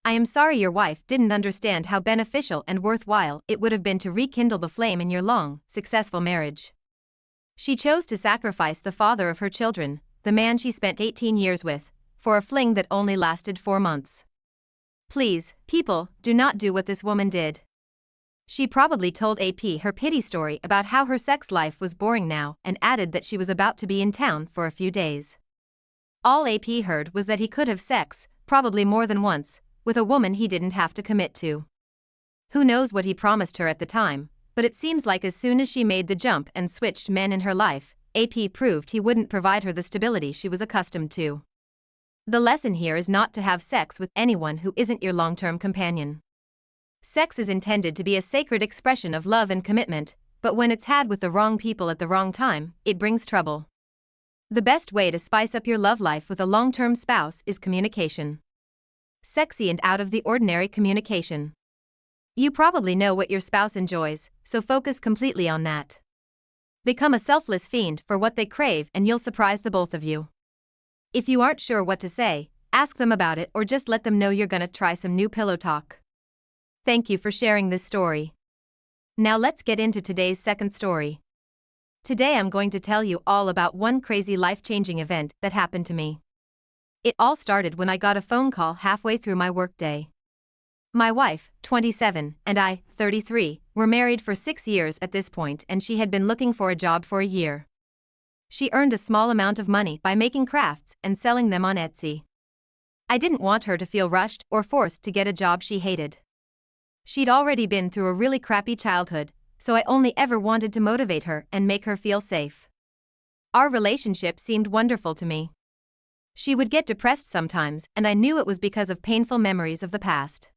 I am sorry your wife didn't understand how beneficial and worthwhile it would have been to rekindle the flame in your long, successful marriage. She chose to sacrifice the father of her children, the man she spent 18 years with, for a fling that only lasted 4 months. Please, people, do not do what this woman did. She probably told AP her pity story about how her sex life was boring now and added that she was about to be in town for a few days. All AP heard was that he could have sex, probably more than once, with a woman he didn't have to commit to. Who knows what he promised her at the time, but it seems like as soon as she made the jump and switched men in her life, AP proved he wouldn't provide her the stability she was accustomed to. The lesson here is not to have sex with anyone who isn't your long-term companion. Sex is intended to be a sacred expression of love and commitment, but when it's had with the wrong people at the wrong time, it brings trouble. The best way to spice up your love life with a long-term spouse is communication. Sexy and out of the ordinary communication. You probably know what your spouse enjoys, so focus completely on that. Become a selfless fiend for what they crave and you'll surprise the both of you. If you aren't sure what to say, ask them about it or just let them know you're gonna try some new pillow talk. Thank you for sharing this story. Now let's get into today's second story. Today I'm going to tell you all about one crazy life-changing event that happened to me. It all started when I got a phone call halfway through my workday. My wife, 27, and I, 33, were married for 6 years at this point and she had been looking for a job for a year. She earned a small amount of money by making crafts and selling them on Etsy. I didn't want her to feel rushed or forced to get a job she hated. She'd already been through a really crappy childhood, so I only ever wanted to motivate her and make her feel safe. Our relationship seemed wonderful to me. She would get depressed sometimes and I knew it was because of painful memories of the past.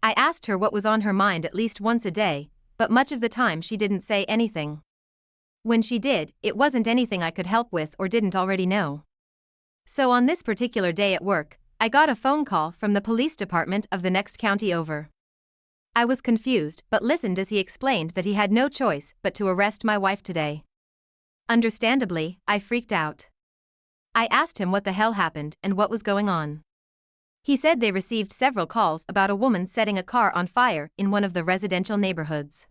I asked her what was on her mind at least once a day, but much of the time she didn't say anything. When she did, it wasn't anything I could help with or didn't already know. So on this particular day at work, I got a phone call from the police department of the next county over. I was confused but listened as he explained that he had no choice but to arrest my wife today. Understandably, I freaked out. I asked him what the hell happened and what was going on. He said they received several calls about a woman setting a car on fire in one of the residential neighborhoods.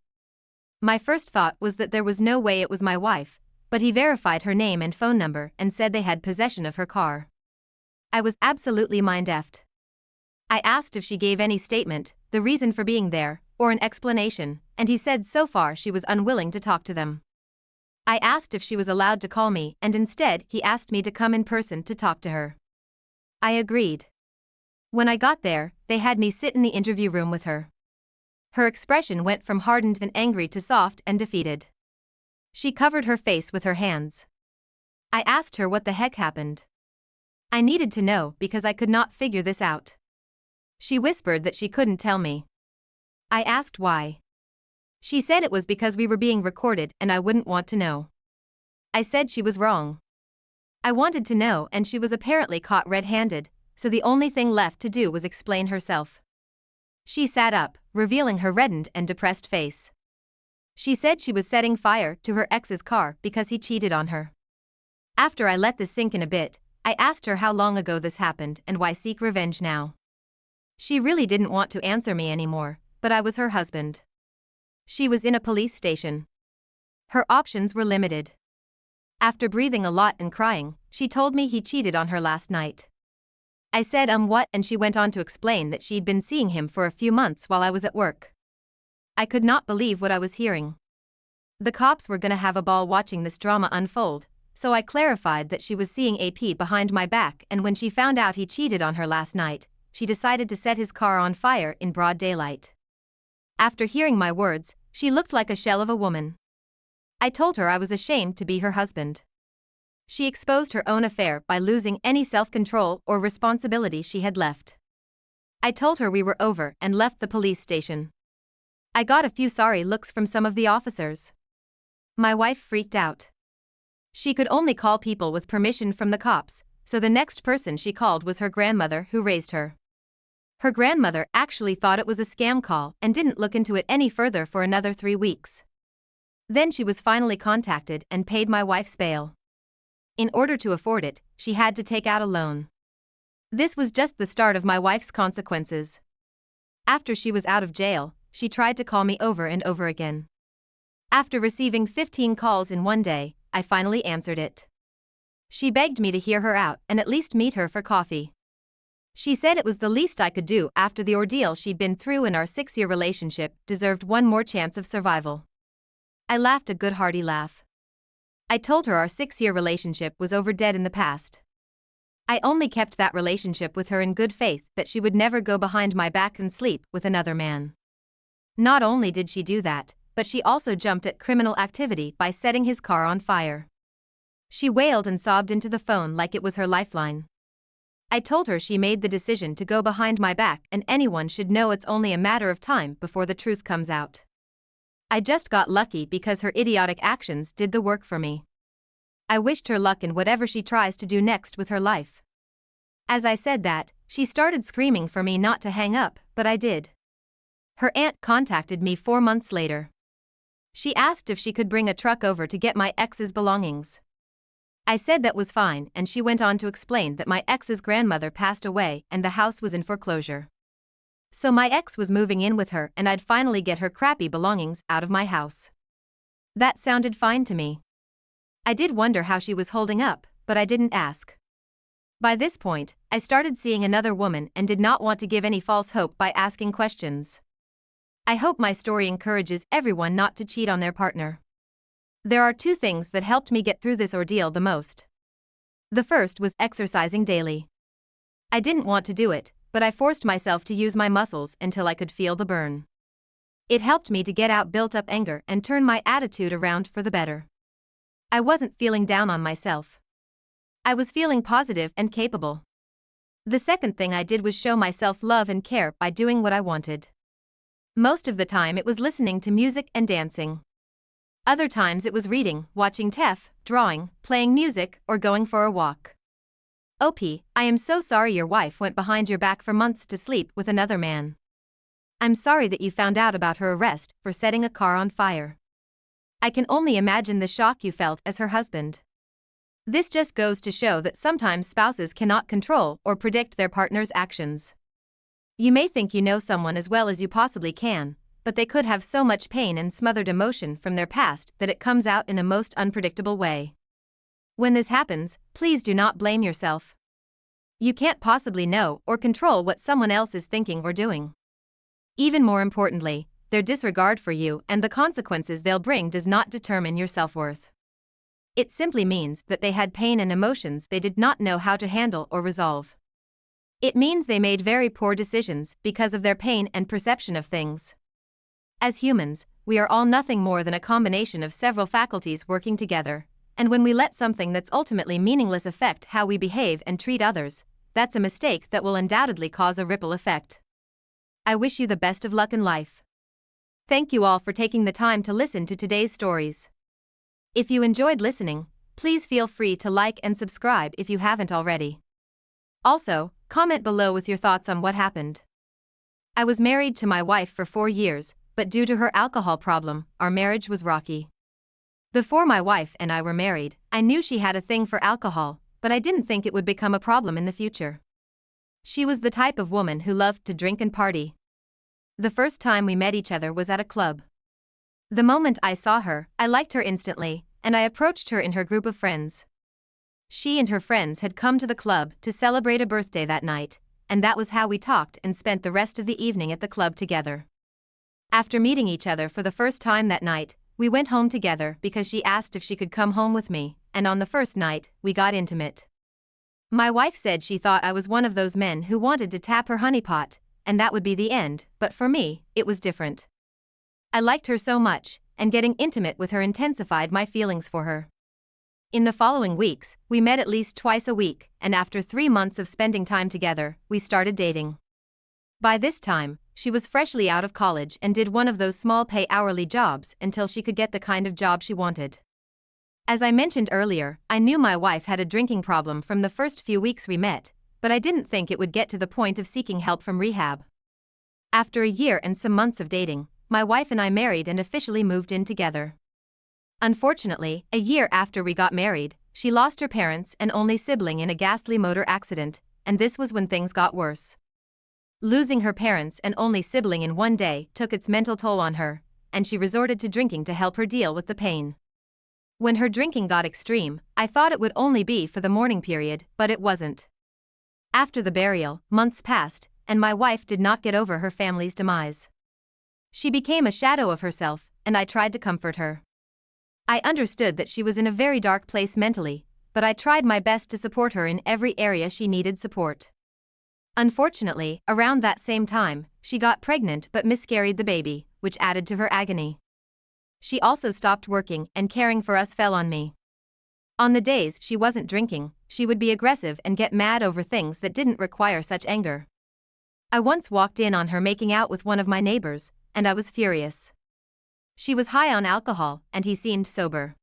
My first thought was that there was no way it was my wife, but he verified her name and phone number and said they had possession of her car. I was absolutely mind-effed. I asked if she gave any statement, the reason for being there, or an explanation, and he said so far she was unwilling to talk to them. I asked if she was allowed to call me, and instead he asked me to come in person to talk to her. I agreed. When I got there, they had me sit in the interview room with her. Her expression went from hardened and angry to soft and defeated. She covered her face with her hands. I asked her what the heck happened. I needed to know because I could not figure this out. She whispered that she couldn't tell me. I asked why. She said it was because we were being recorded and I wouldn't want to know. I said she was wrong. I wanted to know, and she was apparently caught red-handed, so the only thing left to do was explain herself. She sat up, revealing her reddened and depressed face. She said she was setting fire to her ex's car because he cheated on her. After I let this sink in a bit, I asked her how long ago this happened and why seek revenge now. She really didn't want to answer me anymore, but I was her husband. She was in a police station. Her options were limited. After breathing a lot and crying, she told me he cheated on her last night. I said what, and she went on to explain that she'd been seeing him for a few months while I was at work. I could not believe what I was hearing. The cops were gonna have a ball watching this drama unfold, so I clarified that she was seeing AP behind my back, and when she found out he cheated on her last night, she decided to set his car on fire in broad daylight. After hearing my words, she looked like a shell of a woman. I told her I was ashamed to be her husband. She exposed her own affair by losing any self-control or responsibility she had left. I told her we were over and left the police station. I got a few sorry looks from some of the officers. My wife freaked out. She could only call people with permission from the cops, so the next person she called was her grandmother who raised her. Her grandmother actually thought it was a scam call and didn't look into it any further for another 3 weeks. Then she was finally contacted and paid my wife's bail. In order to afford it, she had to take out a loan. This was just the start of my wife's consequences. After she was out of jail, she tried to call me over and over again. After receiving 15 calls in one day, I finally answered it. She begged me to hear her out and at least meet her for coffee. She said it was the least I could do after the ordeal she'd been through, and our 6-year relationship deserved one more chance of survival. I laughed a good hearty laugh. I told her our 6-year relationship was over, dead in the past. I only kept that relationship with her in good faith that she would never go behind my back and sleep with another man. Not only did she do that, but she also jumped at criminal activity by setting his car on fire. She wailed and sobbed into the phone like it was her lifeline. I told her she made the decision to go behind my back, and anyone should know it's only a matter of time before the truth comes out. I just got lucky because her idiotic actions did the work for me. I wished her luck in whatever she tries to do next with her life. As I said that, she started screaming for me not to hang up, but I did. Her aunt contacted me 4 months later. She asked if she could bring a truck over to get my ex's belongings. I said that was fine, and she went on to explain that my ex's grandmother passed away and the house was in foreclosure. So my ex was moving in with her and I'd finally get her crappy belongings out of my house. That sounded fine to me. I did wonder how she was holding up, but I didn't ask. By this point, I started seeing another woman and did not want to give any false hope by asking questions. I hope my story encourages everyone not to cheat on their partner. There are 2 things that helped me get through this ordeal the most. The first was exercising daily. I didn't want to do it, but I forced myself to use my muscles until I could feel the burn. It helped me to get out built-up anger and turn my attitude around for the better. I wasn't feeling down on myself. I was feeling positive and capable. The second thing I did was show myself love and care by doing what I wanted. Most of the time it was listening to music and dancing. Other times it was reading, watching TEF, drawing, playing music, or going for a walk. OP, I am so sorry your wife went behind your back for months to sleep with another man. I'm sorry that you found out about her arrest for setting a car on fire. I can only imagine the shock you felt as her husband. This just goes to show that sometimes spouses cannot control or predict their partner's actions. You may think you know someone as well as you possibly can, but they could have so much pain and smothered emotion from their past that it comes out in a most unpredictable way. When this happens, please do not blame yourself. You can't possibly know or control what someone else is thinking or doing. Even more importantly, their disregard for you and the consequences they'll bring does not determine your self-worth. It simply means that they had pain and emotions they did not know how to handle or resolve. It means they made very poor decisions because of their pain and perception of things. As humans, we are all nothing more than a combination of several faculties working together, and when we let something that's ultimately meaningless affect how we behave and treat others, that's a mistake that will undoubtedly cause a ripple effect. I wish you the best of luck in life. Thank you all for taking the time to listen to today's stories. If you enjoyed listening, please feel free to like and subscribe if you haven't already. Also, comment below with your thoughts on what happened. I was married to my wife for 4 years, but due to her alcohol problem, our marriage was rocky. Before my wife and I were married, I knew she had a thing for alcohol, but I didn't think it would become a problem in the future. She was the type of woman who loved to drink and party. The first time we met each other was at a club. The moment I saw her, I liked her instantly, and I approached her in her group of friends. She and her friends had come to the club to celebrate a birthday that night, and that was how we talked and spent the rest of the evening at the club together. After meeting each other for the first time that night, we went home together because she asked if she could come home with me, and on the first night, we got intimate. My wife said she thought I was one of those men who wanted to tap her honeypot, and that would be the end, but for me, it was different. I liked her so much, and getting intimate with her intensified my feelings for her. In the following weeks, we met at least twice a week, and after 3 months of spending time together, we started dating. By this time, she was freshly out of college and did one of those small-pay hourly jobs until she could get the kind of job she wanted. As I mentioned earlier, I knew my wife had a drinking problem from the first few weeks we met, but I didn't think it would get to the point of seeking help from rehab. After a year and some months of dating, my wife and I married and officially moved in together. Unfortunately, a year after we got married, she lost her parents and only sibling in a ghastly motor accident, and this was when things got worse. Losing her parents and only sibling in one day took its mental toll on her, and she resorted to drinking to help her deal with the pain. When her drinking got extreme, I thought it would only be for the mourning period, but it wasn't. After the burial, months passed, and my wife did not get over her family's demise. She became a shadow of herself, and I tried to comfort her. I understood that she was in a very dark place mentally, but I tried my best to support her in every area she needed support. Unfortunately, around that same time, she got pregnant but miscarried the baby, which added to her agony. She also stopped working, and caring for us fell on me. On the days she wasn't drinking, she would be aggressive and get mad over things that didn't require such anger. I once walked in on her making out with one of my neighbors, and I was furious. She was high on alcohol, and he seemed sober.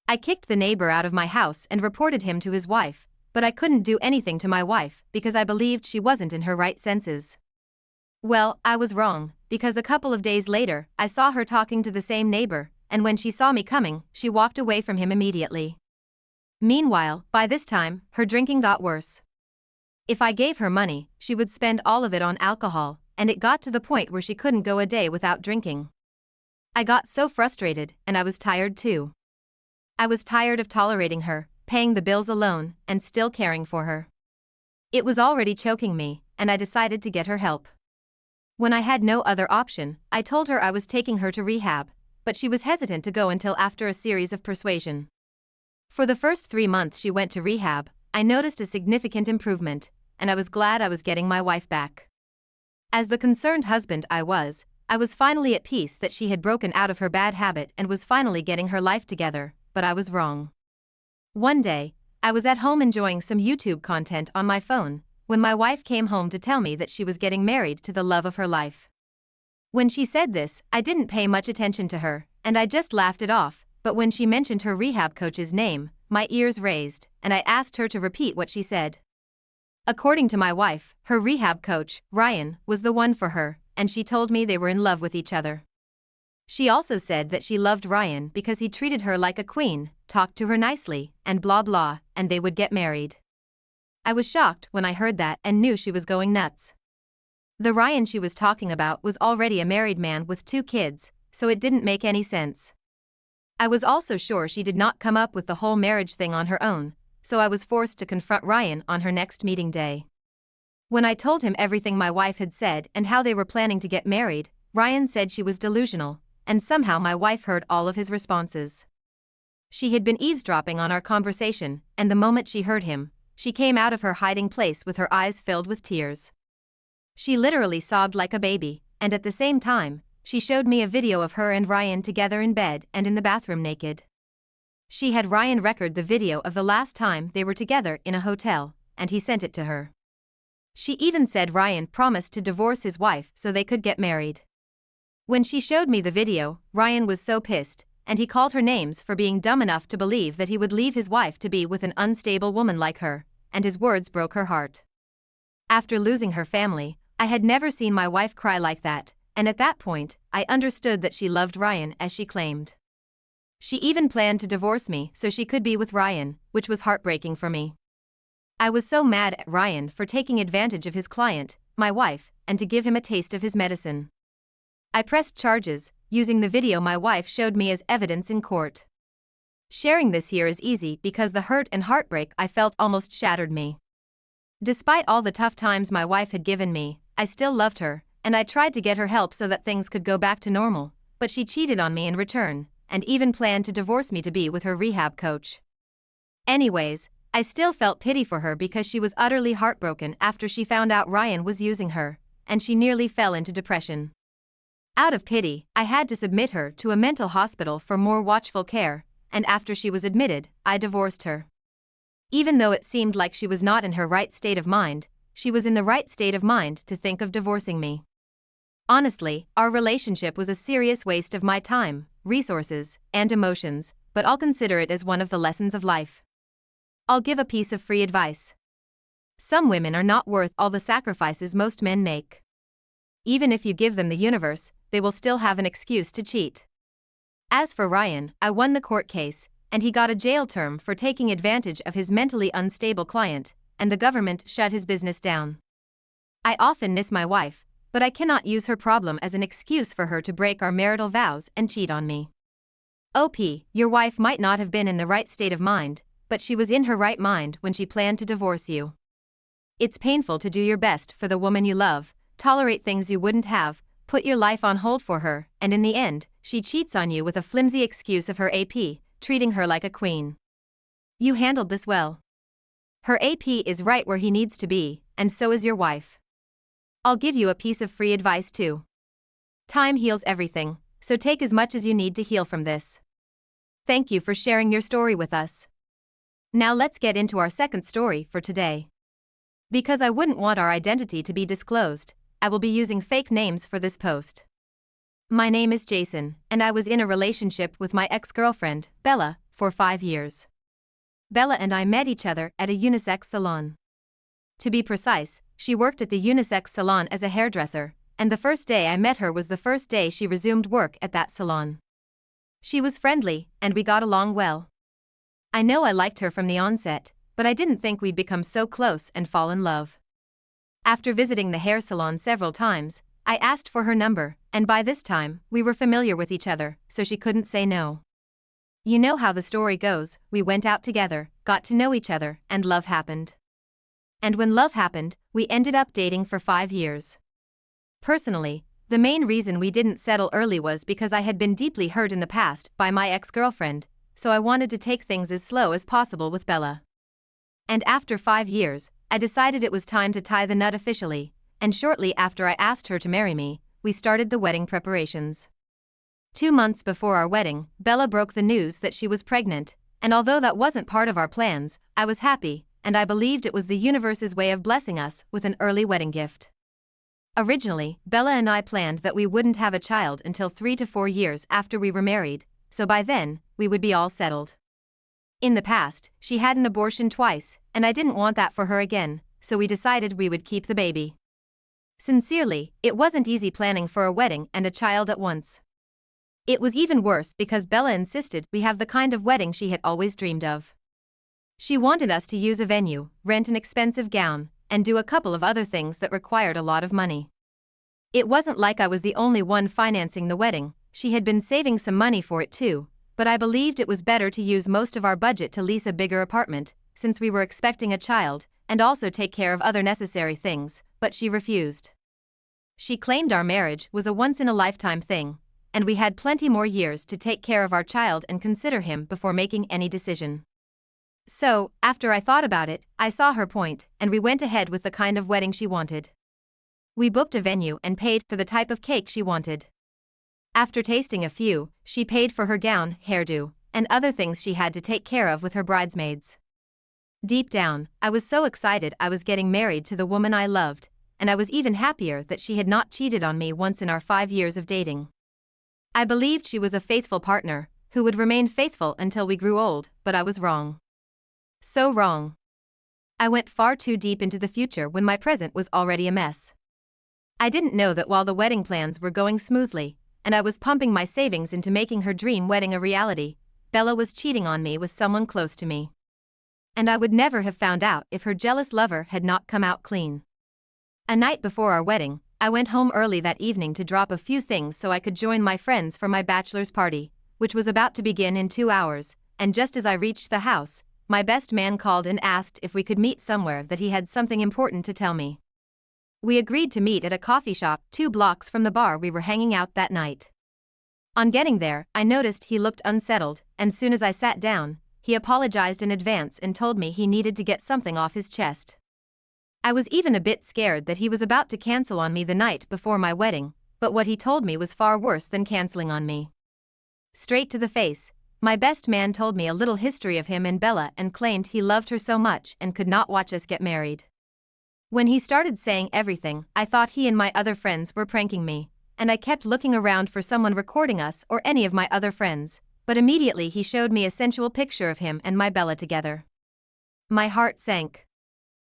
I kicked the neighbor out of my house and reported him to his wife, but I couldn't do anything to my wife because I believed she wasn't in her right senses. Well, I was wrong, because a couple of days later, I saw her talking to the same neighbor, and when she saw me coming, she walked away from him immediately. Meanwhile, by this time, her drinking got worse. If I gave her money, she would spend all of it on alcohol, and it got to the point where she couldn't go a day without drinking. I got so frustrated, and I was tired too. I was tired of tolerating her, paying the bills alone, and still caring for her. It was already choking me, and I decided to get her help. When I had no other option, I told her I was taking her to rehab, but she was hesitant to go until after a series of persuasion. For the first 3 months she went to rehab, I noticed a significant improvement, and I was glad I was getting my wife back. As the concerned husband I was finally at peace that she had broken out of her bad habit and was finally getting her life together, but I was wrong. One day, I was at home enjoying some YouTube content on my phone, when my wife came home to tell me that she was getting married to the love of her life. When she said this, I didn't pay much attention to her, and I just laughed it off, but when she mentioned her rehab coach's name, my ears raised, and I asked her to repeat what she said. According to my wife, her rehab coach, Ryan, was the one for her, and she told me they were in love with each other. She also said that she loved Ryan because he treated her like a queen, talked to her nicely, and blah blah, and they would get married. I was shocked when I heard that and knew she was going nuts. The Ryan she was talking about was already a married man with 2 kids, so it didn't make any sense. I was also sure she did not come up with the whole marriage thing on her own, so I was forced to confront Ryan on her next meeting day. When I told him everything my wife had said and how they were planning to get married, Ryan said she was delusional, and somehow my wife heard all of his responses. She had been eavesdropping on our conversation, and the moment she heard him, she came out of her hiding place with her eyes filled with tears. She literally sobbed like a baby, and at the same time, she showed me a video of her and Ryan together in bed and in the bathroom naked. She had Ryan record the video of the last time they were together in a hotel, and he sent it to her. She even said Ryan promised to divorce his wife so they could get married. When she showed me the video, Ryan was so pissed, and he called her names for being dumb enough to believe that he would leave his wife to be with an unstable woman like her, and his words broke her heart. After losing her family, I had never seen my wife cry like that, and at that point, I understood that she loved Ryan as she claimed. She even planned to divorce me so she could be with Ryan, which was heartbreaking for me. I was so mad at Ryan for taking advantage of his client, my wife, and to give him a taste of his medicine. I pressed charges, using the video my wife showed me as evidence in court. Sharing this here is easy because the hurt and heartbreak I felt almost shattered me. Despite all the tough times my wife had given me, I still loved her, and I tried to get her help so that things could go back to normal, but she cheated on me in return, and even planned to divorce me to be with her rehab coach. Anyways, I still felt pity for her because she was utterly heartbroken after she found out Ryan was using her, and she nearly fell into depression. Out of pity, I had to submit her to a mental hospital for more watchful care, and after she was admitted, I divorced her. Even though it seemed like she was not in her right state of mind, she was in the right state of mind to think of divorcing me. Honestly, our relationship was a serious waste of my time, resources, and emotions, but I'll consider it as one of the lessons of life. I'll give a piece of free advice. Some women are not worth all the sacrifices most men make. Even if you give them the universe, they will still have an excuse to cheat. As for Ryan, I won the court case, and he got a jail term for taking advantage of his mentally unstable client, and the government shut his business down. I often miss my wife, but I cannot use her problem as an excuse for her to break our marital vows and cheat on me. OP, your wife might not have been in the right state of mind, but she was in her right mind when she planned to divorce you. It's painful to do your best for the woman you love, tolerate things you wouldn't have, put your life on hold for her, and in the end, she cheats on you with a flimsy excuse of her AP, treating her like a queen. You handled this well. Her AP is right where he needs to be, and so is your wife. I'll give you a piece of free advice too. Time heals everything, so take as much as you need to heal from this. Thank you for sharing your story with us. Now let's get into our second story for today. Because I wouldn't want our identity to be disclosed, I will be using fake names for this post. My name is Jason, and I was in a relationship with my ex-girlfriend, Bella, for 5 years. Bella and I met each other at a unisex salon. To be precise, she worked at the unisex salon as a hairdresser, and the first day I met her was the first day she resumed work at that salon. She was friendly, and we got along well. I know I liked her from the onset, but I didn't think we'd become so close and fall in love. After visiting the hair salon several times, I asked for her number, and by this time, we were familiar with each other, so she couldn't say no. You know how the story goes, we went out together, got to know each other, and love happened. And when love happened, we ended up dating for 5 years. Personally, the main reason we didn't settle early was because I had been deeply hurt in the past by my ex-girlfriend, so I wanted to take things as slow as possible with Bella. And after 5 years, I decided it was time to tie the knot officially, and shortly after I asked her to marry me, we started the wedding preparations. 2 months before our wedding, Bella broke the news that she was pregnant, and although that wasn't part of our plans, I was happy, and I believed it was the universe's way of blessing us with an early wedding gift. Originally, Bella and I planned that we wouldn't have a child until 3 to 4 years after we were married, so by then, we would be all settled. In the past, she had an abortion twice, and I didn't want that for her again, so we decided we would keep the baby. Sincerely, it wasn't easy planning for a wedding and a child at once. It was even worse because Bella insisted we have the kind of wedding she had always dreamed of. She wanted us to use a venue, rent an expensive gown, and do a couple of other things that required a lot of money. It wasn't like I was the only one financing the wedding, she had been saving some money for it too, but I believed it was better to use most of our budget to lease a bigger apartment, since we were expecting a child, and also take care of other necessary things, but she refused. She claimed our marriage was a once-in-a-lifetime thing, and we had plenty more years to take care of our child and consider him before making any decision. So, after I thought about it, I saw her point, and we went ahead with the kind of wedding she wanted. We booked a venue and paid for the type of cake she wanted. After tasting a few, she paid for her gown, hairdo, and other things she had to take care of with her bridesmaids. Deep down, I was so excited I was getting married to the woman I loved, and I was even happier that she had not cheated on me once in our 5 years of dating. I believed she was a faithful partner, who would remain faithful until we grew old, but I was wrong. So wrong. I went far too deep into the future when my present was already a mess. I didn't know that while the wedding plans were going smoothly, and I was pumping my savings into making her dream wedding a reality, Bella was cheating on me with someone close to me. And I would never have found out if her jealous lover had not come out clean. A night before our wedding, I went home early that evening to drop a few things so I could join my friends for my bachelor's party, which was about to begin in 2 hours, and just as I reached the house, my best man called and asked if we could meet somewhere that he had something important to tell me. We agreed to meet at a coffee shop 2 blocks from the bar we were hanging out that night. On getting there, I noticed he looked unsettled, and soon as I sat down, he apologized in advance and told me he needed to get something off his chest. I was even a bit scared that he was about to cancel on me the night before my wedding, but what he told me was far worse than canceling on me. Straight to the face, my best man told me a little history of him and Bella and claimed he loved her so much and could not watch us get married. When he started saying everything, I thought he and my other friends were pranking me, and I kept looking around for someone recording us or any of my other friends, but immediately he showed me a sensual picture of him and my Bella together. My heart sank.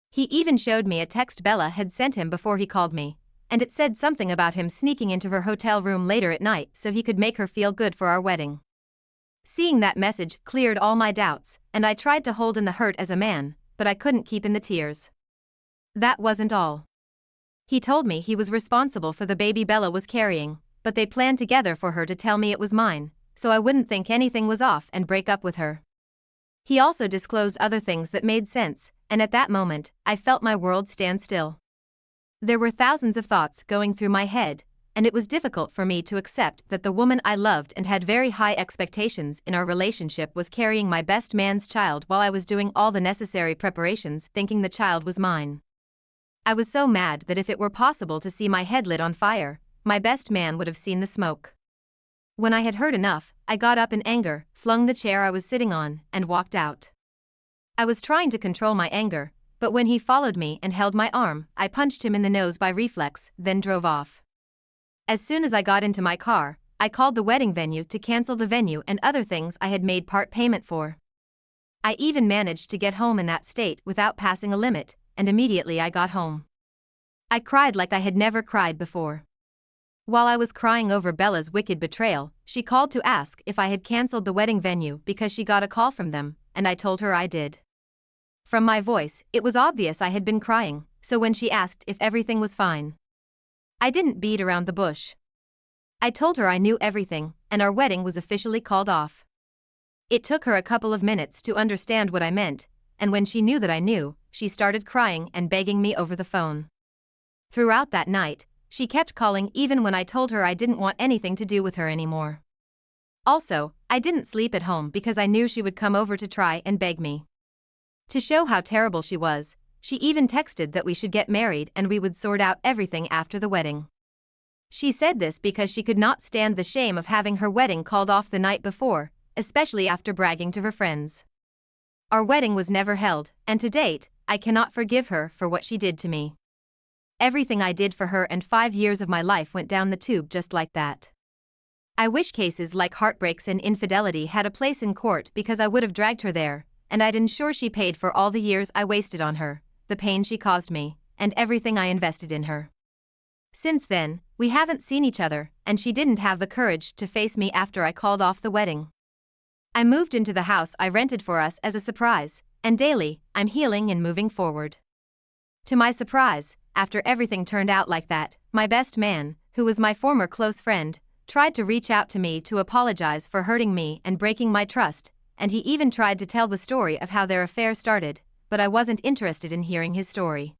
He even showed me a text Bella had sent him before he called me, and it said something about him sneaking into her hotel room later at night so he could make her feel good for our wedding. Seeing that message cleared all my doubts, and I tried to hold in the hurt as a man, but I couldn't keep in the tears. That wasn't all. He told me he was responsible for the baby Bella was carrying, but they planned together for her to tell me it was mine, so I wouldn't think anything was off and break up with her. He also disclosed other things that made sense, and at that moment, I felt my world stand still. There were thousands of thoughts going through my head, and it was difficult for me to accept that the woman I loved and had very high expectations in our relationship was carrying my best man's child while I was doing all the necessary preparations thinking the child was mine. I was so mad that if it were possible to see my head lit on fire, my best man would have seen the smoke. When I had heard enough, I got up in anger, flung the chair I was sitting on, and walked out. I was trying to control my anger, but when he followed me and held my arm, I punched him in the nose by reflex, then drove off. As soon as I got into my car, I called the wedding venue to cancel the venue and other things I had made part payment for. I even managed to get home in that state without passing a limit, and immediately I got home. I cried like I had never cried before. While I was crying over Bella's wicked betrayal, she called to ask if I had cancelled the wedding venue because she got a call from them, and I told her I did. From my voice, it was obvious I had been crying, so when she asked if everything was fine, I didn't beat around the bush. I told her I knew everything, and our wedding was officially called off. It took her a couple of minutes to understand what I meant, and when she knew that I knew, she started crying and begging me over the phone. Throughout that night, she kept calling even when I told her I didn't want anything to do with her anymore. Also, I didn't sleep at home because I knew she would come over to try and beg me. To show how terrible she was, she even texted that we should get married and we would sort out everything after the wedding. She said this because she could not stand the shame of having her wedding called off the night before, especially after bragging to her friends. Our wedding was never held, and to date, I cannot forgive her for what she did to me. Everything I did for her and 5 years of my life went down the tube just like that. I wish cases like heartbreaks and infidelity had a place in court because I would have dragged her there, and I'd ensure she paid for all the years I wasted on her, the pain she caused me, and everything I invested in her. Since then, We haven't seen each other, and she didn't have the courage to face me after I called off the wedding. I moved into the house I rented for us as a surprise, and daily, I'm healing and moving forward. To my surprise, after everything turned out like that, my best man, who was my former close friend, tried to reach out to me to apologize for hurting me and breaking my trust, and he even tried to tell the story of how their affair started, but I wasn't interested in hearing his story.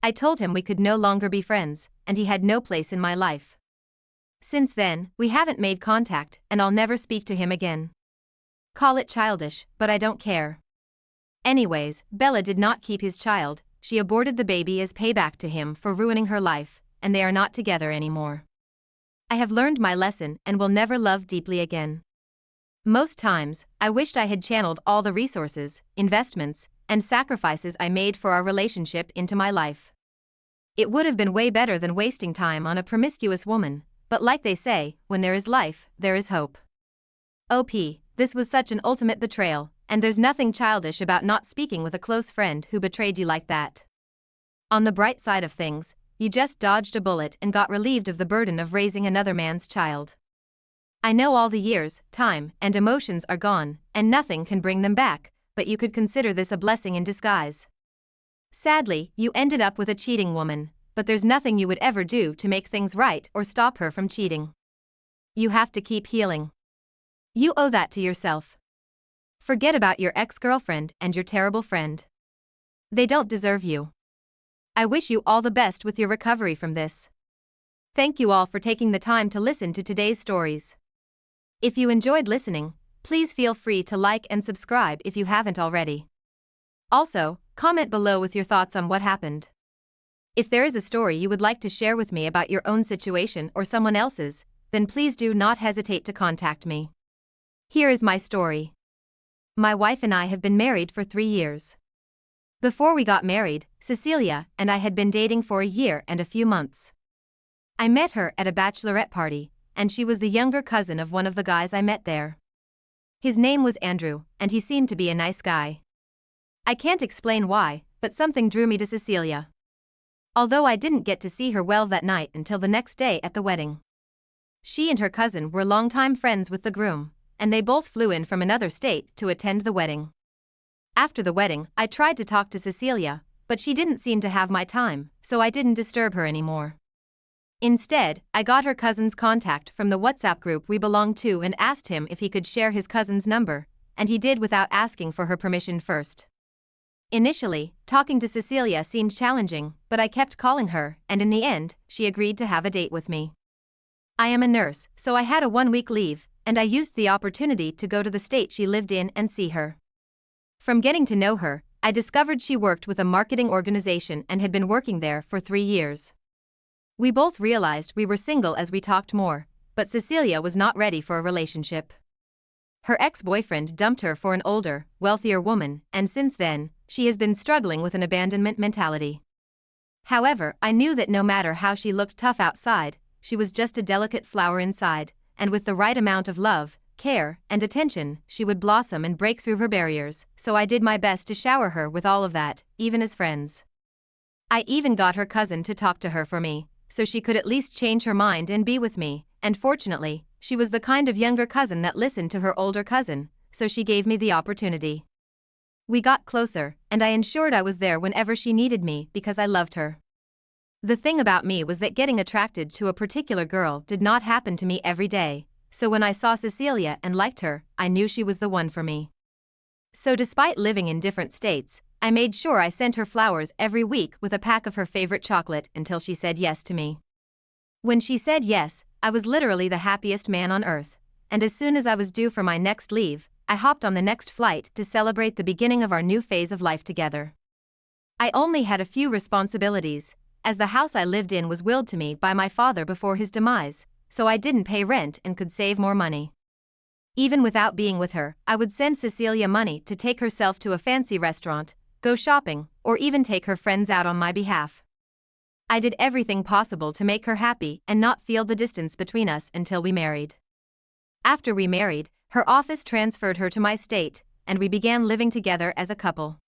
I told him we could no longer be friends, and he had no place in my life. Since then, we haven't made contact, and I'll never speak to him again. Call it childish, but I don't care. Anyways, Bella did not keep his child, she aborted the baby as payback to him for ruining her life, and they are not together anymore. I have learned my lesson and will never love deeply again. Most times, I wished I had channeled all the resources, investments, and sacrifices I made for our relationship into my life. It would have been way better than wasting time on a promiscuous woman, but like they say, when there is life, there is hope. OP, this was such an ultimate betrayal, and there's nothing childish about not speaking with a close friend who betrayed you like that. On the bright side of things, you just dodged a bullet and got relieved of the burden of raising another man's child. I know all the years, time, and emotions are gone, and nothing can bring them back, but you could consider this a blessing in disguise. Sadly, you ended up with a cheating woman, but there's nothing you would ever do to make things right or stop her from cheating. You have to keep healing. You owe that to yourself. Forget about your ex-girlfriend and your terrible friend. They don't deserve you. I wish you all the best with your recovery from this. Thank you all for taking the time to listen to today's stories. If you enjoyed listening, please feel free to like and subscribe if you haven't already. Also, comment below with your thoughts on what happened. If there is a story you would like to share with me about your own situation or someone else's, then please do not hesitate to contact me. Here is my story. My wife and I have been married for 3 years. Before we got married, Cecilia and I had been dating for a year and a few months. I met her at a bachelorette party, and she was the younger cousin of one of the guys I met there. His name was Andrew, and he seemed to be a nice guy. I can't explain why, but something drew me to Cecilia. Although I didn't get to see her well that night until the next day at the wedding. She and her cousin were longtime friends with the groom, and they both flew in from another state to attend the wedding. After the wedding, I tried to talk to Cecilia, but she didn't seem to have my time, so I didn't disturb her anymore. Instead, I got her cousin's contact from the WhatsApp group we belonged to and asked him if he could share his cousin's number, and he did without asking for her permission first. Initially, talking to Cecilia seemed challenging, but I kept calling her, and in the end, she agreed to have a date with me. I am a nurse, so I had a 1-week leave, and I used the opportunity to go to the state she lived in and see her. From getting to know her, I discovered she worked with a marketing organization and had been working there for 3 years. We both realized we were single as we talked more, but Cecilia was not ready for a relationship. Her ex-boyfriend dumped her for an older, wealthier woman, and since then, she has been struggling with an abandonment mentality. However, I knew that no matter how she looked tough outside, she was just a delicate flower inside, and with the right amount of love, care, and attention, she would blossom and break through her barriers, so I did my best to shower her with all of that, even as friends. I even got her cousin to talk to her for me, so she could at least change her mind and be with me, and fortunately, she was the kind of younger cousin that listened to her older cousin, so she gave me the opportunity. We got closer, and I ensured I was there whenever she needed me because I loved her. The thing about me was that getting attracted to a particular girl did not happen to me every day, so when I saw Cecilia and liked her, I knew she was the one for me. So despite living in different states, I made sure I sent her flowers every week with a pack of her favorite chocolate until she said yes to me. When she said yes, I was literally the happiest man on earth, and as soon as I was due for my next leave, I hopped on the next flight to celebrate the beginning of our new phase of life together. I only had a few responsibilities, as the house I lived in was willed to me by my father before his demise, so I didn't pay rent and could save more money. Even without being with her, I would send Cecilia money to take herself to a fancy restaurant, go shopping, or even take her friends out on my behalf. I did everything possible to make her happy and not feel the distance between us until we married. After we married, her office transferred her to my state, and we began living together as a couple.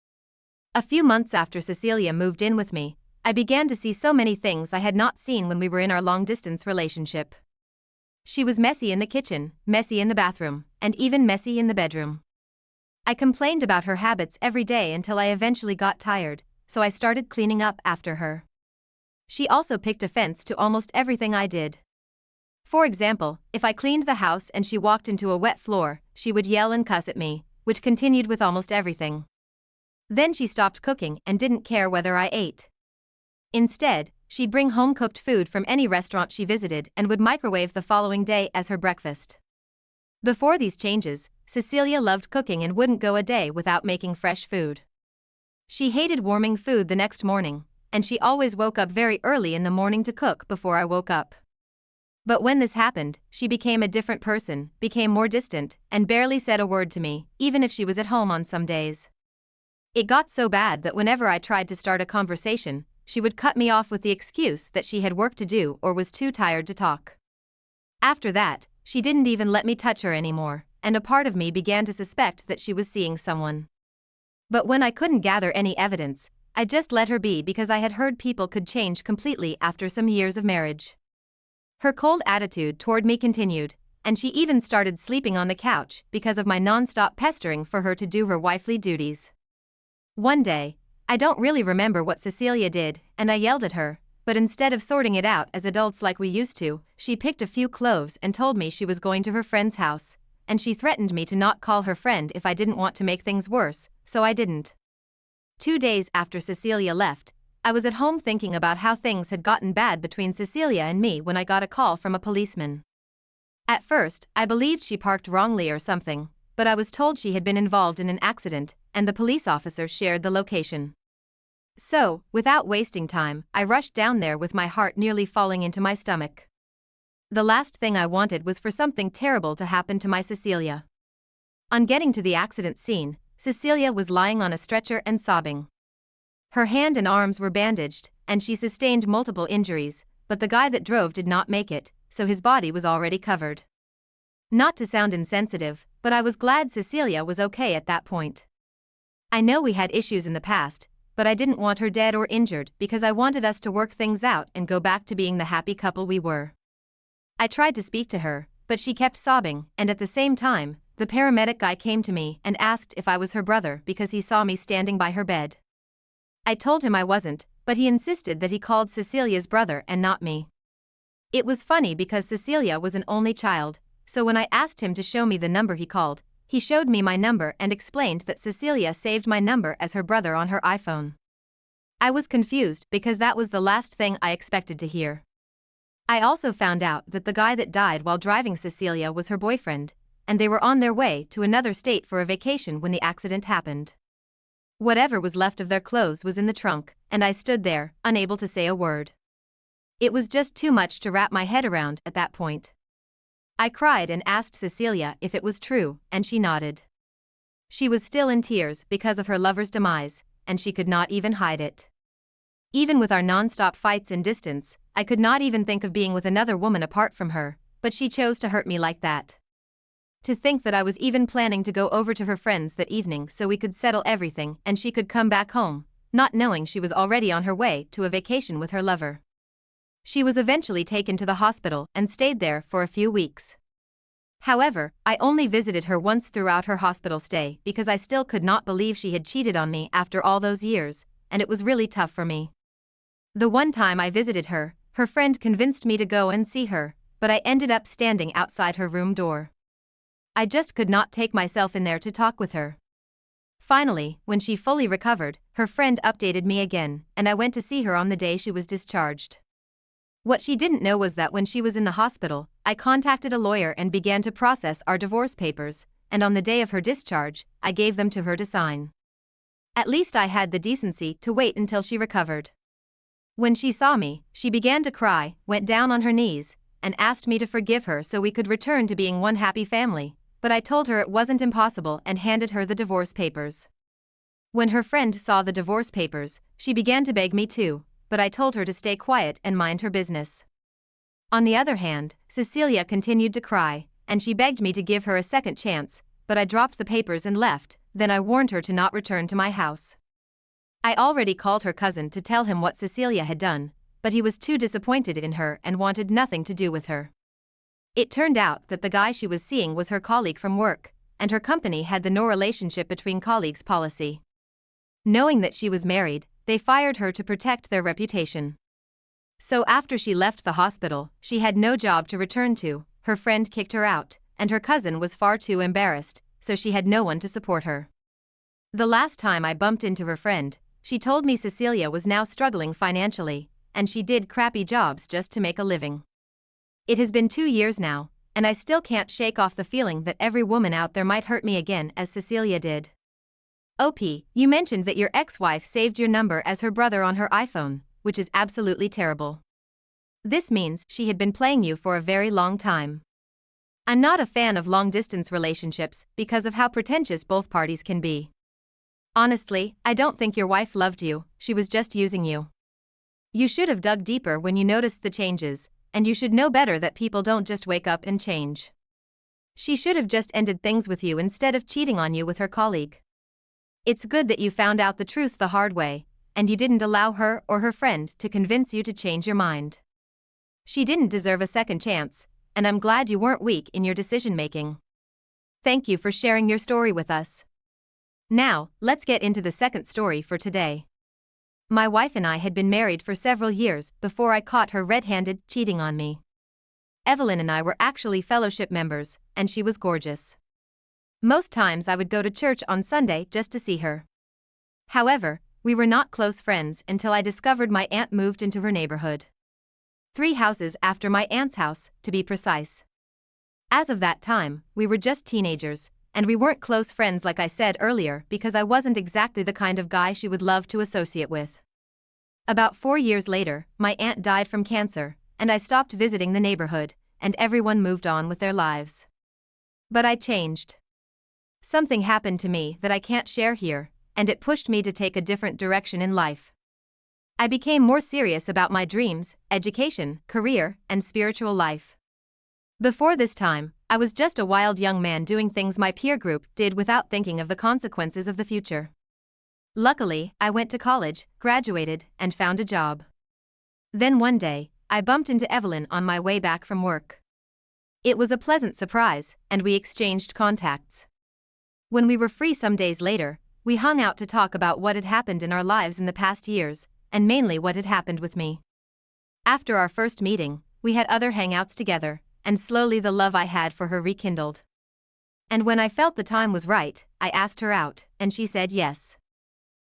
A few months after Cecilia moved in with me, I began to see so many things I had not seen when we were in our long-distance relationship. She was messy in the kitchen, messy in the bathroom, and even messy in the bedroom. I complained about her habits every day until I eventually got tired, so I started cleaning up after her. She also picked offense to almost everything I did. For example, if I cleaned the house and she walked into a wet floor, she would yell and cuss at me, which continued with almost everything. Then she stopped cooking and didn't care whether I ate. Instead, she'd bring home-cooked food from any restaurant she visited and would microwave the following day as her breakfast. Before these changes, Cecilia loved cooking and wouldn't go a day without making fresh food. She hated warming food the next morning, and she always woke up very early in the morning to cook before I woke up. But when this happened, she became a different person, became more distant, and barely said a word to me, even if she was at home on some days. It got so bad that whenever I tried to start a conversation, she would cut me off with the excuse that she had work to do or was too tired to talk. After that, she didn't even let me touch her anymore, and a part of me began to suspect that she was seeing someone. But when I couldn't gather any evidence, I just let her be because I had heard people could change completely after some years of marriage. Her cold attitude toward me continued, and she even started sleeping on the couch because of my non-stop pestering for her to do her wifely duties. One day, I don't really remember what Cecilia did, and I yelled at her, but instead of sorting it out as adults like we used to, she picked a few cloves and told me she was going to her friend's house, and she threatened me to not call her friend if I didn't want to make things worse, so I didn't. 2 days after Cecilia left, I was at home thinking about how things had gotten bad between Cecilia and me when I got a call from a policeman. At first, I believed she parked wrongly or something, but I was told she had been involved in an accident, and the police officer shared the location. So, without wasting time, I rushed down there with my heart nearly falling into my stomach. The last thing I wanted was for something terrible to happen to my Cecilia. On getting to the accident scene, Cecilia was lying on a stretcher and sobbing. Her hand and arms were bandaged, and she sustained multiple injuries, but the guy that drove did not make it, so his body was already covered. Not to sound insensitive, but I was glad Cecilia was okay at that point. I know we had issues in the past, but I didn't want her dead or injured because I wanted us to work things out and go back to being the happy couple we were. I tried to speak to her, but she kept sobbing, and at the same time, the paramedic guy came to me and asked if I was her brother because he saw me standing by her bed. I told him I wasn't, but he insisted that he called Cecilia's brother and not me. It was funny because Cecilia was an only child, so when I asked him to show me the number he called, he showed me my number and explained that Cecilia saved my number as her brother on her iPhone. I was confused because that was the last thing I expected to hear. I also found out that the guy that died while driving Cecilia was her boyfriend, and they were on their way to another state for a vacation when the accident happened. Whatever was left of their clothes was in the trunk, and I stood there, unable to say a word. It was just too much to wrap my head around at that point. I cried and asked Cecilia if it was true, and she nodded. She was still in tears because of her lover's demise, and she could not even hide it. Even with our non-stop fights and distance, I could not even think of being with another woman apart from her, but she chose to hurt me like that. To think that I was even planning to go over to her friends that evening so we could settle everything and she could come back home, not knowing she was already on her way to a vacation with her lover. She was eventually taken to the hospital and stayed there for a few weeks. However, I only visited her once throughout her hospital stay because I still could not believe she had cheated on me after all those years, and it was really tough for me. The one time I visited her, her friend convinced me to go and see her, but I ended up standing outside her room door. I just could not take myself in there to talk with her. Finally, when she fully recovered, her friend updated me again, and I went to see her on the day she was discharged. What she didn't know was that when she was in the hospital, I contacted a lawyer and began to process our divorce papers, and on the day of her discharge, I gave them to her to sign. At least I had the decency to wait until she recovered. When she saw me, she began to cry, went down on her knees, and asked me to forgive her so we could return to being one happy family, but I told her it wasn't impossible and handed her the divorce papers. When her friend saw the divorce papers, she began to beg me too, but I told her to stay quiet and mind her business. On the other hand, Cecilia continued to cry, and she begged me to give her a second chance, but I dropped the papers and left, then I warned her to not return to my house. I already called her cousin to tell him what Cecilia had done, but he was too disappointed in her and wanted nothing to do with her. It turned out that the guy she was seeing was her colleague from work, and her company had the no relationship between colleagues policy. Knowing that she was married, they fired her to protect their reputation. So after she left the hospital, she had no job to return to, her friend kicked her out, and her cousin was far too embarrassed, so she had no one to support her. The last time I bumped into her friend, she told me Cecilia was now struggling financially, and she did crappy jobs just to make a living. It has been 2 years now, and I still can't shake off the feeling that every woman out there might hurt me again as Cecilia did. OP, you mentioned that your ex-wife saved your number as her brother on her iPhone, which is absolutely terrible. This means she had been playing you for a very long time. I'm not a fan of long-distance relationships because of how pretentious both parties can be. Honestly, I don't think your wife loved you, she was just using you. You should have dug deeper when you noticed the changes, and you should know better that people don't just wake up and change. She should have just ended things with you instead of cheating on you with her colleague. It's good that you found out the truth the hard way, and you didn't allow her or her friend to convince you to change your mind. She didn't deserve a second chance, and I'm glad you weren't weak in your decision-making. Thank you for sharing your story with us. Now, let's get into the second story for today. My wife and I had been married for several years before I caught her red-handed cheating on me. Evelyn and I were actually fellowship members, and she was gorgeous. Most times I would go to church on Sunday just to see her. However, we were not close friends until I discovered my aunt moved into her neighborhood. 3 houses after my aunt's house, to be precise. As of that time, we were just teenagers, and we weren't close friends like I said earlier because I wasn't exactly the kind of guy she would love to associate with. About 4 years later, my aunt died from cancer, and I stopped visiting the neighborhood, and everyone moved on with their lives. But I changed. Something happened to me that I can't share here, and it pushed me to take a different direction in life. I became more serious about my dreams, education, career, and spiritual life. Before this time, I was just a wild young man doing things my peer group did without thinking of the consequences of the future. Luckily, I went to college, graduated, and found a job. Then one day, I bumped into Evelyn on my way back from work. It was a pleasant surprise, and we exchanged contacts. When we were free some days later, we hung out to talk about what had happened in our lives in the past years, and mainly what had happened with me. After our first meeting, we had other hangouts together, and slowly the love I had for her rekindled. And when I felt the time was right, I asked her out, and she said yes.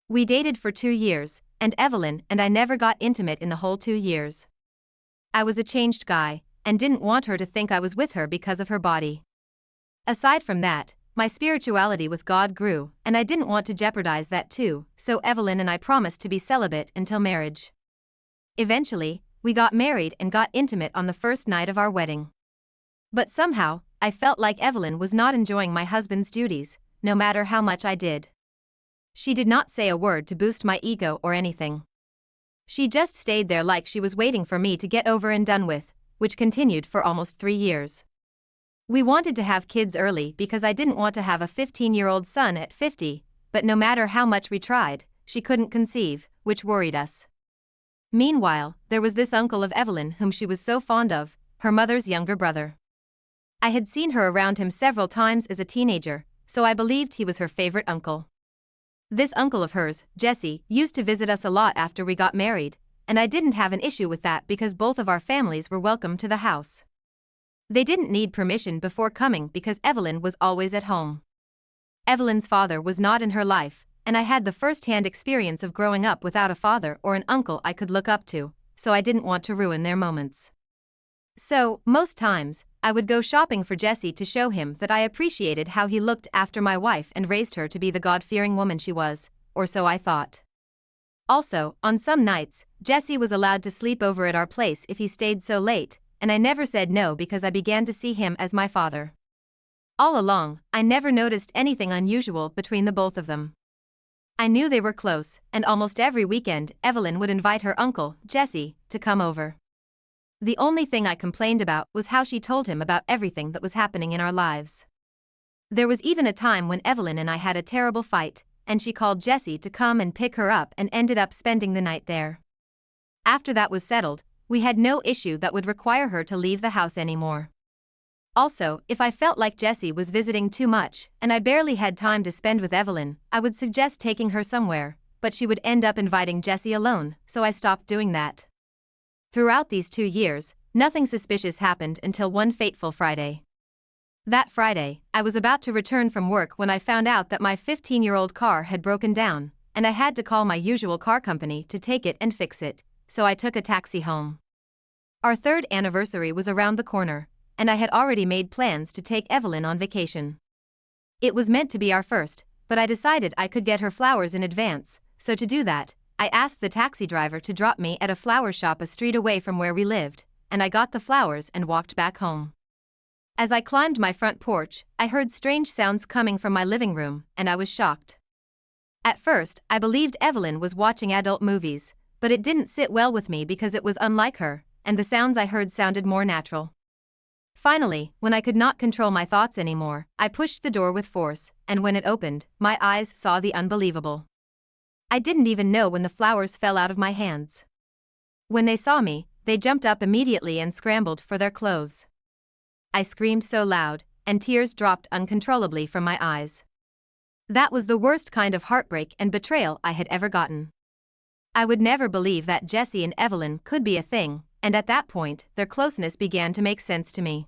We dated for 2 years, and Evelyn and I never got intimate in the whole 2 years. I was a changed guy, and didn't want her to think I was with her because of her body. Aside from that, my spirituality with God grew, and I didn't want to jeopardize that too, so Evelyn and I promised to be celibate until marriage. Eventually, we got married and got intimate on the first night of our wedding. But somehow, I felt like Evelyn was not enjoying my husband's duties, no matter how much I did. She did not say a word to boost my ego or anything. She just stayed there like she was waiting for me to get over and done with, which continued for almost 3 years. We wanted to have kids early because I didn't want to have a 15-year-old son at 50, but no matter how much we tried, she couldn't conceive, which worried us. Meanwhile, there was this uncle of Evelyn whom she was so fond of, her mother's younger brother. I had seen her around him several times as a teenager, so I believed he was her favorite uncle. This uncle of hers, Jesse, used to visit us a lot after we got married, and I didn't have an issue with that because both of our families were welcome to the house. They didn't need permission before coming because Evelyn was always at home. Evelyn's father was not in her life, and I had the first-hand experience of growing up without a father or an uncle I could look up to, so I didn't want to ruin their moments. So, most times, I would go shopping for Jesse to show him that I appreciated how he looked after my wife and raised her to be the God-fearing woman she was, or so I thought. Also, on some nights, Jesse was allowed to sleep over at our place if he stayed so late, and I never said no because I began to see him as my father. All along, I never noticed anything unusual between the both of them. I knew they were close, and almost every weekend Evelyn would invite her uncle, Jesse, to come over. The only thing I complained about was how she told him about everything that was happening in our lives. There was even a time when Evelyn and I had a terrible fight, and she called Jesse to come and pick her up and ended up spending the night there. After that was settled, we had no issue that would require her to leave the house anymore. Also, if I felt like Jesse was visiting too much and I barely had time to spend with Evelyn, I would suggest taking her somewhere, but she would end up inviting Jesse alone, so I stopped doing that. Throughout these 2 years, nothing suspicious happened until one fateful Friday. That Friday, I was about to return from work when I found out that my 15-year-old car had broken down, and I had to call my usual car company to take it and fix it, so I took a taxi home. Our 3rd anniversary was around the corner, and I had already made plans to take Evelyn on vacation. It was meant to be our first, but I decided I could get her flowers in advance, so to do that, I asked the taxi driver to drop me at a flower shop a street away from where we lived, and I got the flowers and walked back home. As I climbed my front porch, I heard strange sounds coming from my living room, and I was shocked. At first, I believed Evelyn was watching adult movies, but it didn't sit well with me because it was unlike her, and the sounds I heard sounded more natural. Finally, when I could not control my thoughts anymore, I pushed the door with force, and when it opened, my eyes saw the unbelievable. I didn't even know when the flowers fell out of my hands. When they saw me, they jumped up immediately and scrambled for their clothes. I screamed so loud, and tears dropped uncontrollably from my eyes. That was the worst kind of heartbreak and betrayal I had ever gotten. I would never believe that Jesse and Evelyn could be a thing, and at that point, their closeness began to make sense to me.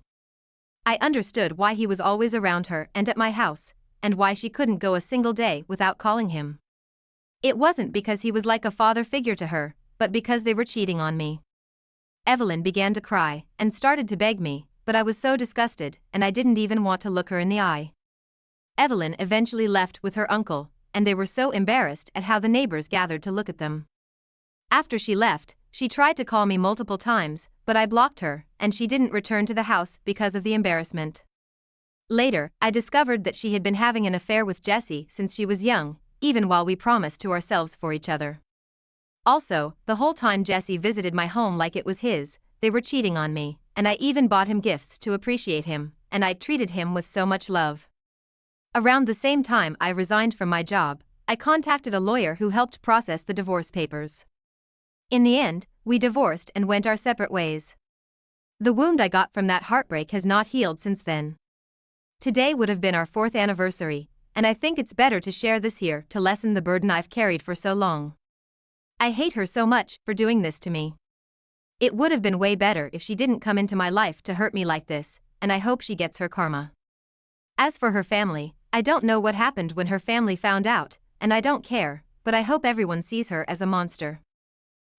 I understood why he was always around her and at my house, and why she couldn't go a single day without calling him. It wasn't because he was like a father figure to her, but because they were cheating on me. Evelyn began to cry and started to beg me, but I was so disgusted and I didn't even want to look her in the eye. Evelyn eventually left with her uncle, and they were so embarrassed at how the neighbors gathered to look at them. After she left, she tried to call me multiple times, but I blocked her, and she didn't return to the house because of the embarrassment. Later, I discovered that she had been having an affair with Jesse since she was young, even while we promised to ourselves for each other. Also, the whole time Jesse visited my home like it was his, they were cheating on me, and I even bought him gifts to appreciate him, and I treated him with so much love. Around the same time I resigned from my job, I contacted a lawyer who helped process the divorce papers. In the end, we divorced and went our separate ways. The wound I got from that heartbreak has not healed since then. Today would have been our 4th anniversary, and I think it's better to share this here to lessen the burden I've carried for so long. I hate her so much for doing this to me. It would have been way better if she didn't come into my life to hurt me like this, and I hope she gets her karma. As for her family, I don't know what happened when her family found out, and I don't care, but I hope everyone sees her as a monster.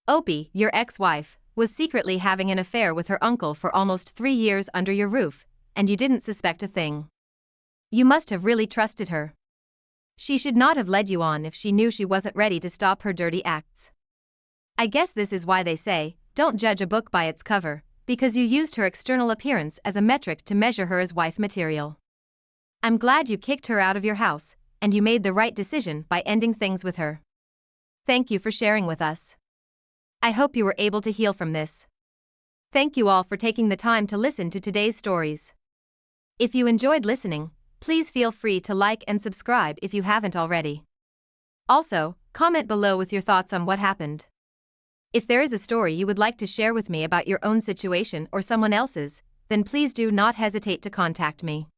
Opie, your ex-wife, was secretly having an affair with her uncle for almost 3 years under your roof, and you didn't suspect a thing. You must have really trusted her. She should not have led you on if she knew she wasn't ready to stop her dirty acts. I guess this is why they say, don't judge a book by its cover, because you used her external appearance as a metric to measure her as wife material. I'm glad you kicked her out of your house, and you made the right decision by ending things with her. Thank you for sharing with us. I hope you were able to heal from this. Thank you all for taking the time to listen to today's stories. If you enjoyed listening, please feel free to like and subscribe if you haven't already. Also, comment below with your thoughts on what happened. If there is a story you would like to share with me about your own situation or someone else's, then please do not hesitate to contact me.